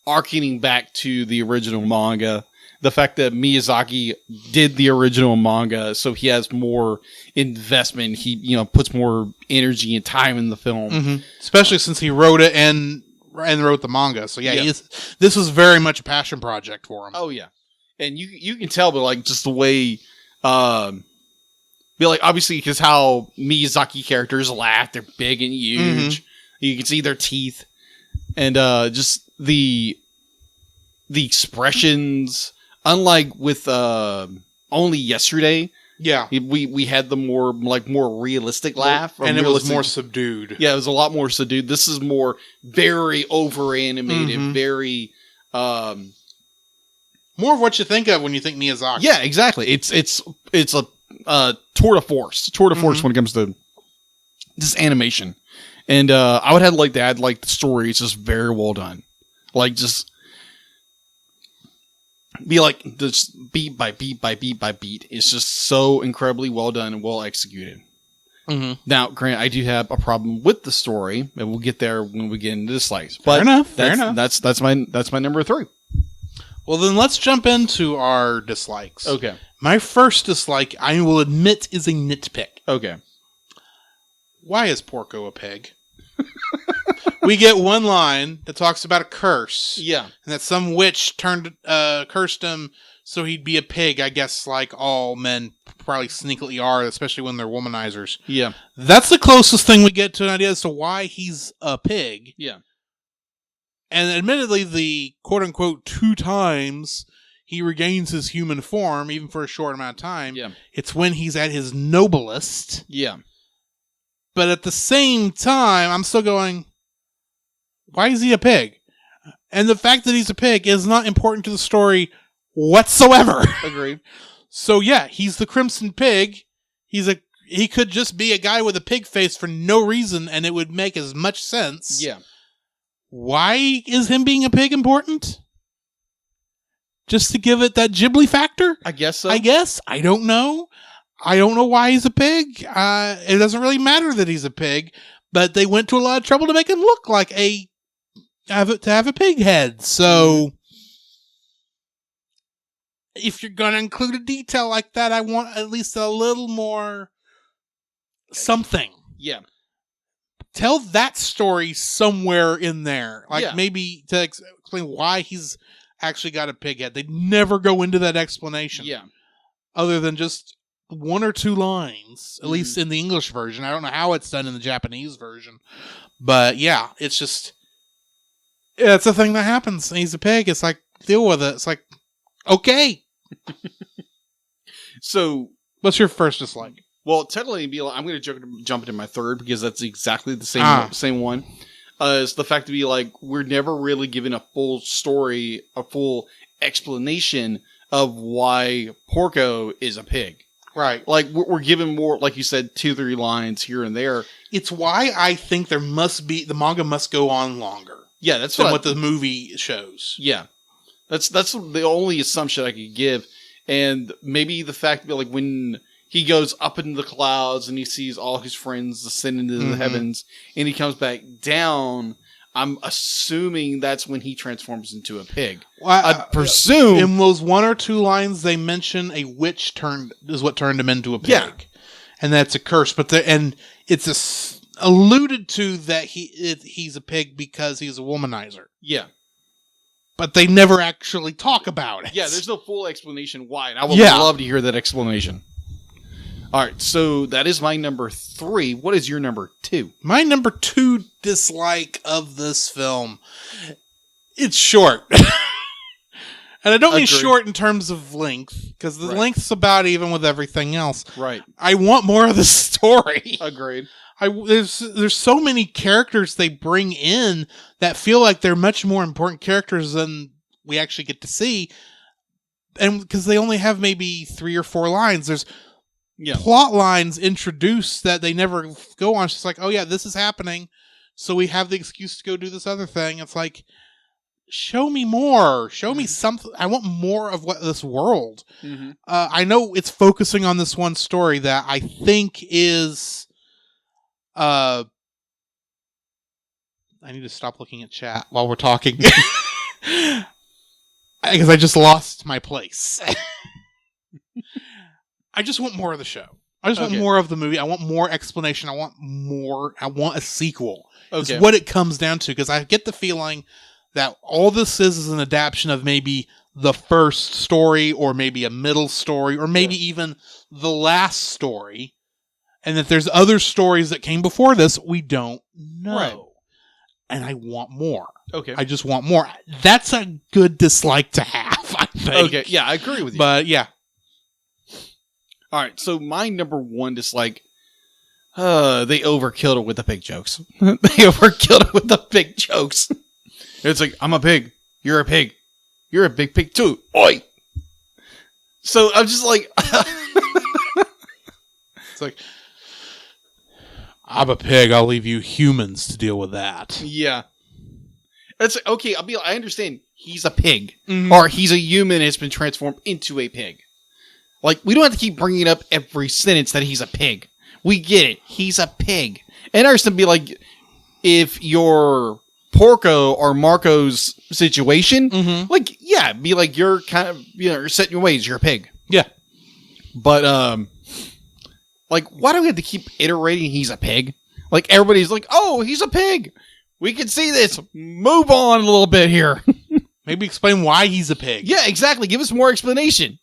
arcing back to the original manga, the fact that Miyazaki did the original manga, so he has more investment. He puts more energy and time in the film, especially since he wrote it and wrote the manga. So this was very much a passion project for him. Oh yeah, and you can tell, but just the way. Obviously, because how Miyazaki characters laugh, they're big and huge. You can see their teeth, and just the expressions. Unlike with Only Yesterday, we had the more realistic laugh, and it was more subdued. Yeah, it was a lot more subdued. This is more very over animated, very more of what you think of when you think Miyazaki. Yeah, exactly. It's a tour de force when it comes to just animation, and I would have to add the story is just very well done, just be just beat by beat by beat by beat. It's just so incredibly well done and well executed. Now, Grant, I do have a problem with the story, and we'll get there when we get into the slice. Fair enough. That's my number 3. Well, then let's jump into our dislikes. Okay. My first dislike, I will admit, is a nitpick. Okay. Why is Porco a pig? We get one line that talks about a curse. Yeah. And that some witch cursed him so he'd be a pig, I guess, like all men probably sneakily are, especially when they're womanizers. Yeah. That's the closest thing we get to an idea as to why he's a pig. Yeah. And admittedly, the quote-unquote 2 times he regains his human form, even for a short amount of time, it's when he's at his noblest. Yeah. But at the same time, I'm still going, why is he a pig? And the fact that he's a pig is not important to the story whatsoever. Agreed. So yeah, he's the Crimson Pig. He could just be a guy with a pig face for no reason, and it would make as much sense. Yeah. Why is him being a pig important? Just to give it that Ghibli factor? I guess so. I don't know. I don't know why he's a pig. It doesn't really matter that he's a pig, but they went to a lot of trouble to make him look like to have a pig head. So if you're going to include a detail like that, I want at least a little more something. Yeah. Tell that story somewhere in there. Maybe to explain why he's actually got a pig head. They never go into that explanation. Yeah. Other than just 1 or 2 lines, at least in the English version. I don't know how it's done in the Japanese version. But yeah, it's a thing that happens. He's a pig. It's like, deal with it. It's like, Okay. So, What's your first dislike? well, technically, I'm going to jump into my third because that's exactly the same one. Is the fact to be like, we're never really given a full story, a full explanation of why Porco is a pig. Right. Like, we're given more, like you said, 2-3 lines here and there. It's why I think the manga must go on longer. Yeah, that's than what the movie shows. Yeah. That's the only assumption I could give. And maybe the fact that, like, when he goes up into the clouds and he sees all his friends ascend into the heavens and he comes back down, I'm assuming that's when he transforms into a pig. Well, I presume. In those 1 or 2 lines, they mention a witch is what turned him into a pig. Yeah. And that's a curse. But it's alluded to that he's a pig because he's a womanizer. Yeah. But they never actually talk about it. Yeah, there's no full explanation why, and I would love to hear that explanation. All right, so that is my number 3. What is your number 2? My number 2 dislike of this film, it's short. And I don't mean short in terms of length, because the length's about even with everything else. Right. I want more of the story. Agreed. There's so many characters they bring in that feel like they're much more important characters than we actually get to see, and because they only have maybe 3 or 4 lines, there's plot lines introduced that they never go on. It's just like, oh yeah, this is happening, so we have the excuse to go do this other thing. It's like, show me more. Show me something. I want more of this world. Mm-hmm. I know it's focusing on this one story that I think is. I need to stop looking at chat while we're talking. Because I just lost my place. I just want more of the show. I just want more of the movie. I want more explanation. I want more. I want a sequel. Okay. Is what it comes down to. Because I get the feeling that all this is an adaptation of maybe the first story, or maybe a middle story, or maybe even the last story. And that there's other stories that came before this we don't know. Right. And I want more. Okay. I just want more. That's a good dislike to have, I think. Okay, yeah, I agree with you. But, yeah. All right, so my number 1 dislike, they overkilled it with the pig jokes. It's like, I'm a pig. You're a pig. You're a big pig, too. Oi! So I'm just like... It's like... I'm a pig. I'll leave you humans to deal with that. Yeah. That's okay. I understand he's a pig, or he's a human has been transformed into a pig. Like, we don't have to keep bringing up every sentence that he's a pig. We get it. He's a pig. And I understand be like, if you're Porco or Marco's situation, like, yeah, be like, you're kind of, you're set in your ways. You're a pig. Yeah. But, like, why do we have to keep iterating he's a pig? Like, everybody's like, oh, he's a pig. We can see this. Move on a little bit here. Maybe explain why he's a pig. Yeah, exactly. Give us more explanation.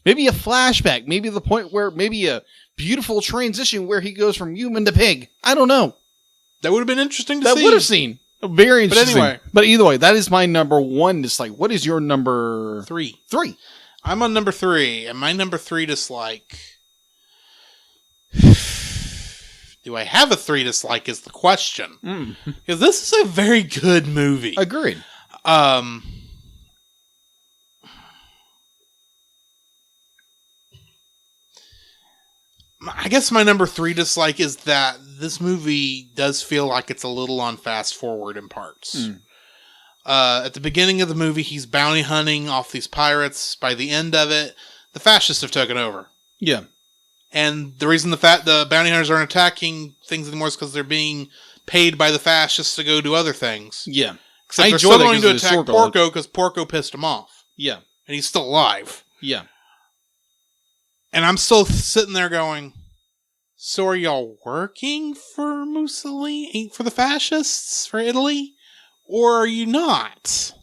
Maybe a flashback. Maybe the point where, maybe a beautiful transition where he goes from human to pig. I don't know. That would have been interesting to see. That would have seen. Very interesting. But anyway. But either way, that is my number 1 dislike. What is your number... 3? 3. I'm on number 3, and my number 3 dislike... Do I have a 3 dislike is the question. Because this is a very good movie. Agreed. I guess my number 3 dislike is that this movie does feel like it's a little on fast forward in parts. At the beginning of the movie, he's bounty hunting off these pirates. By the end of it, the fascists have taken over. Yeah. And the reason the bounty hunters aren't attacking things anymore is because they're being paid by the fascists to go do other things. Yeah. Except they're still going to attack Porco because Porco pissed him off. Yeah. And he's still alive. Yeah. And I'm still sitting there going, so are y'all working for Mussolini, for the fascists, for Italy? Or are you not?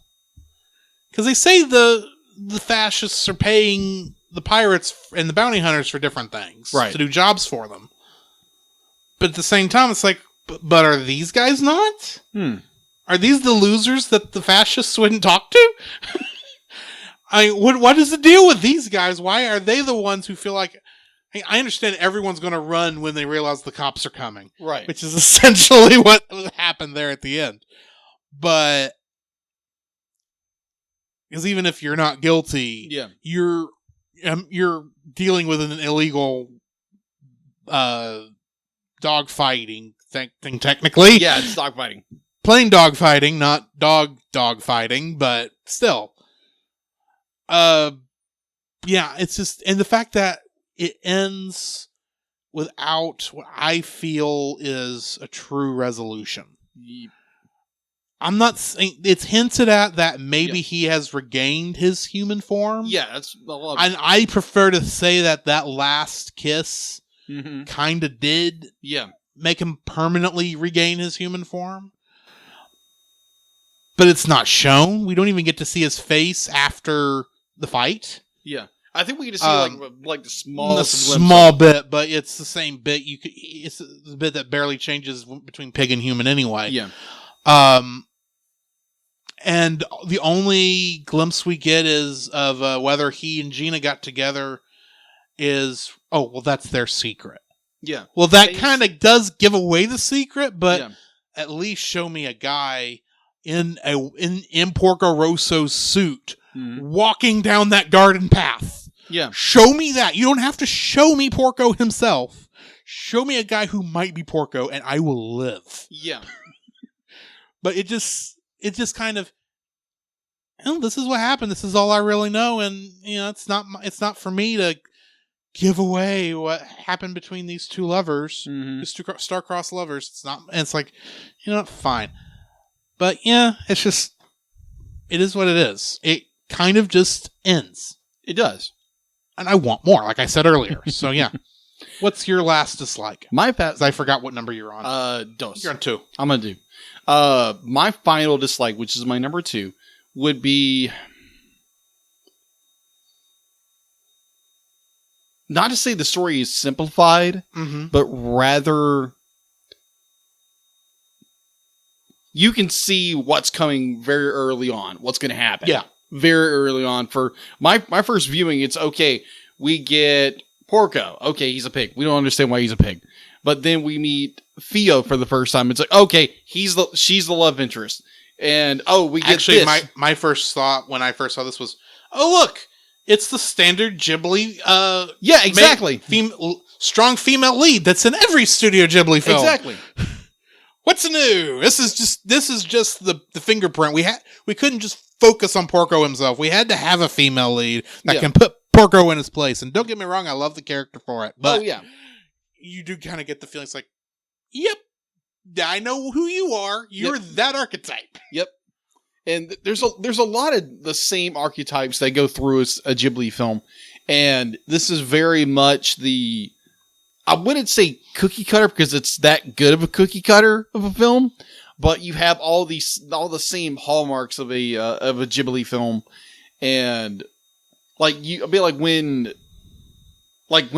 Because they say the fascists are paying the pirates and the bounty hunters for different things. Right. To do jobs for them. But at the same time, it's like, but are these guys not? Are these the losers that the fascists wouldn't talk to? what is the deal with these guys? Why are they the ones who feel like? Hey, I understand everyone's going to run when they realize the cops are coming, Right. which is essentially what happened there at the end. But because even if you're not guilty, you're dealing with an illegal dog fighting thing technically. Yeah, it's dog fighting. Plain dog fighting, not dog fighting, but still. Yeah, it's just, and the fact that it ends without what I feel is a true resolution. Yep. I'm not saying, it's hinted at that maybe he has regained his human form. Yeah, that's a lot. And I prefer to say that last kiss kind of did make him permanently regain his human form. But it's not shown. We don't even get to see his face after the fight. Yeah, I think we get to see like the small bit, but it's the same bit. It's the bit that barely changes between pig and human anyway. Yeah. And the only glimpse we get is of whether he and Gina got together is, that's their secret. Yeah. Well, that kind of does give away the secret, but at least show me a guy in Porco Rosso's suit walking down that garden path. Yeah. Show me that. You don't have to show me Porco himself. Show me a guy who might be Porco and I will live. Yeah. But it just kind of, this is what happened. This is all I really know. And, it's not for me to give away what happened between these two lovers, these two star-crossed lovers. It's not, and it's like, fine. But it's just, it is what it is. It kind of just ends. It does. And I want more, like I said earlier. So yeah. What's your last dislike? I forgot what number you're on. Dos. You're on 2. I'm going to do. My final dislike, which is my number 2, would be not to say the story is simplified, but rather you can see what's coming very early on, what's going to happen. Yeah. Very early on. For my first viewing, it's okay, we get Porco. Okay, he's a pig. We don't understand why he's a pig. But then we meet Theo for the first time. It's like, okay, she's the love interest. And, we get actually, this. my first thought when I first saw this was, look, it's the standard Ghibli, yeah, exactly. Strong female lead that's in every Studio Ghibli film. Exactly. What's new? This is just the fingerprint. We couldn't just focus on Porco himself. We had to have a female lead that can put Porco in his place. And don't get me wrong, I love the character for it. But you do kind of get the feeling it's like, yep, I know who you are. You're that archetype. Yep. And there's a lot of the same archetypes that go through a Ghibli film. And this is very much I wouldn't say cookie cutter because it's that good of a cookie cutter of a film, but you have all the same hallmarks of a Ghibli film. And like when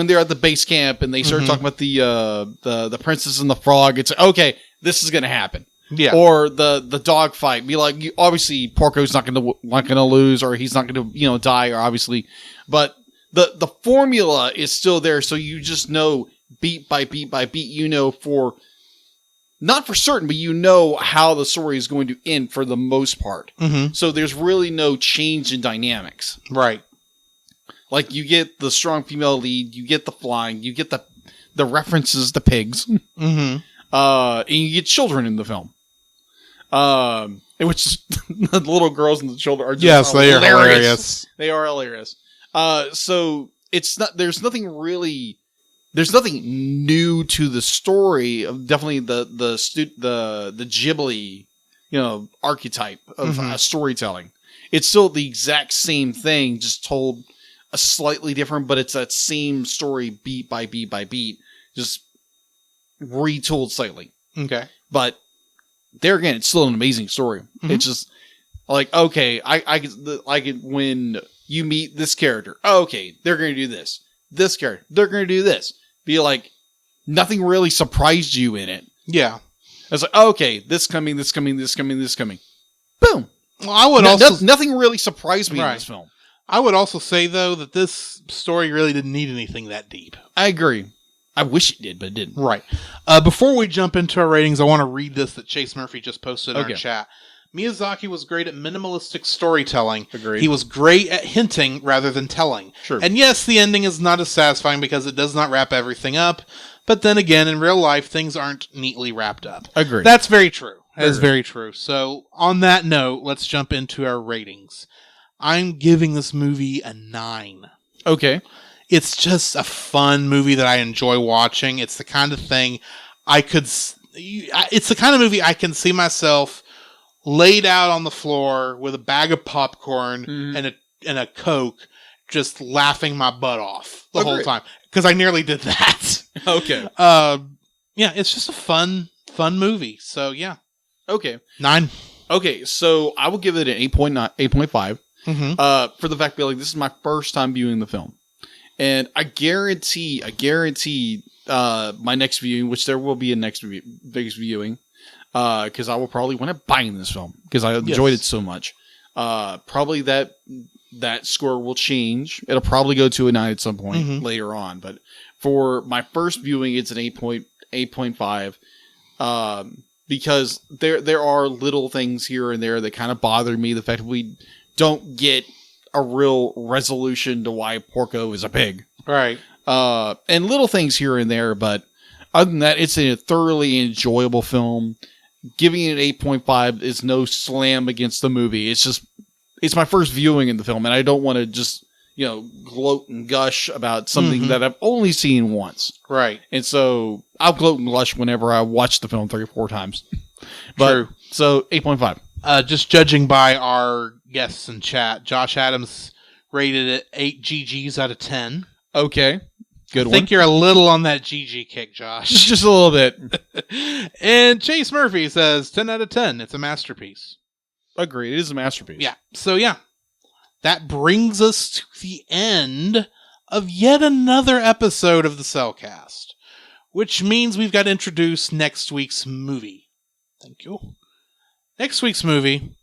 they're at the base camp and they start talking about the princess and the frog, it's okay, this is going to happen. Yeah. Or the dog fight. Be like, obviously Porco's not going to lose, or he's not going to die, or obviously, but the formula is still there. So you just know beat by beat by beat. Not for certain, but how the story is going to end for the most part. Mm-hmm. So there's really no change in dynamics. Right. Like you get the strong female lead, you get the flying, you get the references to pigs, mm-hmm. And you get children in the film. Which the little girls and the children are just they are hilarious. They are hilarious. So it's not. There's nothing new to the story of definitely the Ghibli, archetype of storytelling. It's still the exact same thing, just told a slightly different, but it's that same story beat by beat by beat, just retold slightly. Okay. But there again, it's still an amazing story. Mm-hmm. It's just like, okay, I could when you meet this character, okay, they're going to do this. This character, they're going to do this. Be like, nothing really surprised you in it. Yeah. It's like, okay, this coming, this coming, this coming, this coming. Boom. Well, I would nothing really surprised me in this film. I would also say, though, that this story really didn't need anything that deep. I agree. I wish it did, but it didn't. Right. Before we jump into our ratings, I want to read this that Chase Murphy just posted in our chat. Miyazaki was great at minimalistic storytelling. Agreed. He was great at hinting rather than telling. True. And yes, the ending is not as satisfying because it does not wrap everything up. But then again, in real life, things aren't neatly wrapped up. Agreed. That's very true. That is very true. So, on that note, let's jump into our ratings. I'm giving this movie a 9. Okay. It's just a fun movie that I enjoy watching. It's the kind of thing it's the kind of movie I can see myself laid out on the floor with a bag of popcorn and a Coke, just laughing my butt off the whole time. Because I nearly did that. Okay. Yeah, it's just a fun movie. So, yeah. Okay. 9. Okay, so I will give it an 8.5. Mm-hmm. For the fact that like this is my first time viewing the film. And I guarantee my next viewing, which there will be a next biggest viewing, because I will probably want to buy this film because I enjoyed it so much. Probably that score will change. It'll probably go to a 9 at some point later on. But for my first viewing, it's an 8.5. Because there are little things here and there that kind of bother me. The fact that we don't get a real resolution to why Porco is a pig. Right. And little things here and there, but other than that, it's a thoroughly enjoyable film. Giving it an 8.5 is no slam against the movie. It's my first viewing in the film, and I don't want to just, gloat and gush about something that I've only seen once. Right. And so I'll gloat and gush whenever I watch the film 3 or 4 times. But, True. So 8.5. Just judging by our guests in chat, Josh Adams rated it 8 GGs out of 10. Okay. Good I one. think you're a little on that GG kick, Josh. Just a little bit. And Chase Murphy says 10 out of 10. It's a masterpiece. Agreed. It is a masterpiece. Yeah. So, yeah. That brings us to the end of yet another episode of the Cellcast, which means we've got to introduce next week's movie. Thank you. Next week's movie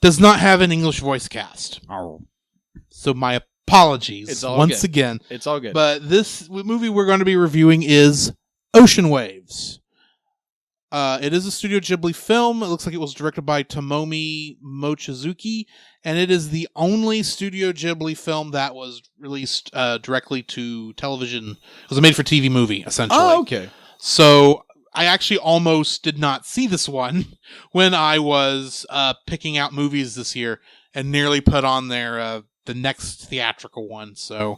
does not have an English voice cast. Oh. So my apologies once good. again. It's all good. But this movie we're going to be reviewing is Ocean Waves. It is a Studio Ghibli film. It looks like it was directed by Tomomi Mochizuki, and it is the only Studio Ghibli film that was released directly to television. It was a made-for-TV movie, essentially. Oh, okay. So I actually almost did not see this one when I was picking out movies this year and nearly put on there the next theatrical one. So,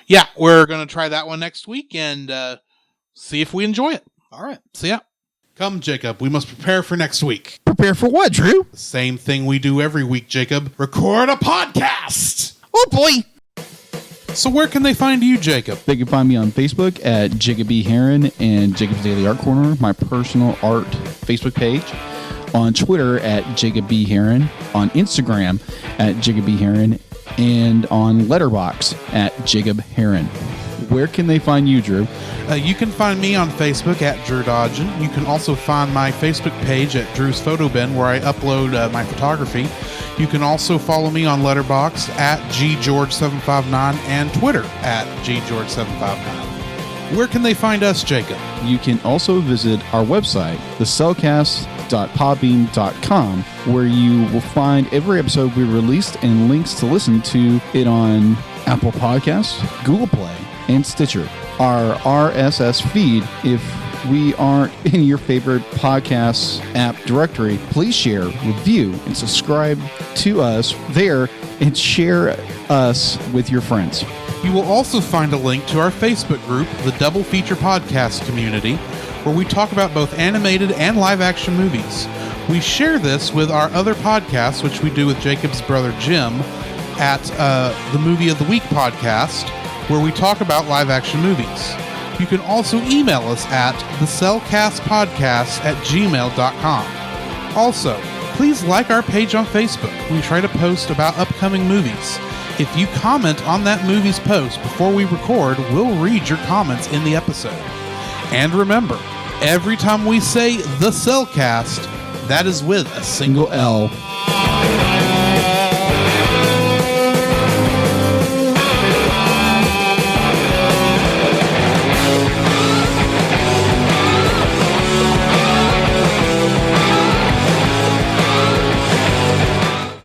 yeah, we're going to try that one next week and see if we enjoy it. All right. So, yeah. Come, Jacob. We must prepare for next week. Prepare for what, Drew? The same thing we do every week, Jacob. Record a podcast! Oh, boy. So where can they find you, Jacob? They can find me on Facebook at Jacob B. Heron and Jacob's Daily Art Corner, my personal art Facebook page. On Twitter at Jacob B. Heron. On Instagram at Jacob B. Heron. And on Letterboxd at Jacob Heron. Where can they find you, Drew? You can find me on Facebook at Drew Dodgen. You can also find my Facebook page at Drew's Photo Bin, where I upload my photography. You can also follow me on Letterboxd at GGeorge759 and Twitter at GGeorge759. Where can they find us, Jacob? You can also visit our website, thecellcast.podbean.com, where you will find every episode we released and links to listen to it on Apple Podcasts, Google Play, and Stitcher. Our RSS feed, if we aren't in your favorite podcast app directory, please share, review, and subscribe to us there and share us with your friends. You will also find a link to our Facebook group, the Double Feature Podcast Community, where we talk about both animated and live-action movies. We share this with our other podcasts, which we do with Jacob's brother Jim, at the Movie of the Week podcast, where we talk about live-action movies. You can also email us at thecellcastpodcast@gmail.com. Also, please like our page on Facebook. We try to post about upcoming movies. If you comment on that movie's post before we record, we'll read your comments in the episode. And remember, every time we say The Cellcast, that is with a single L.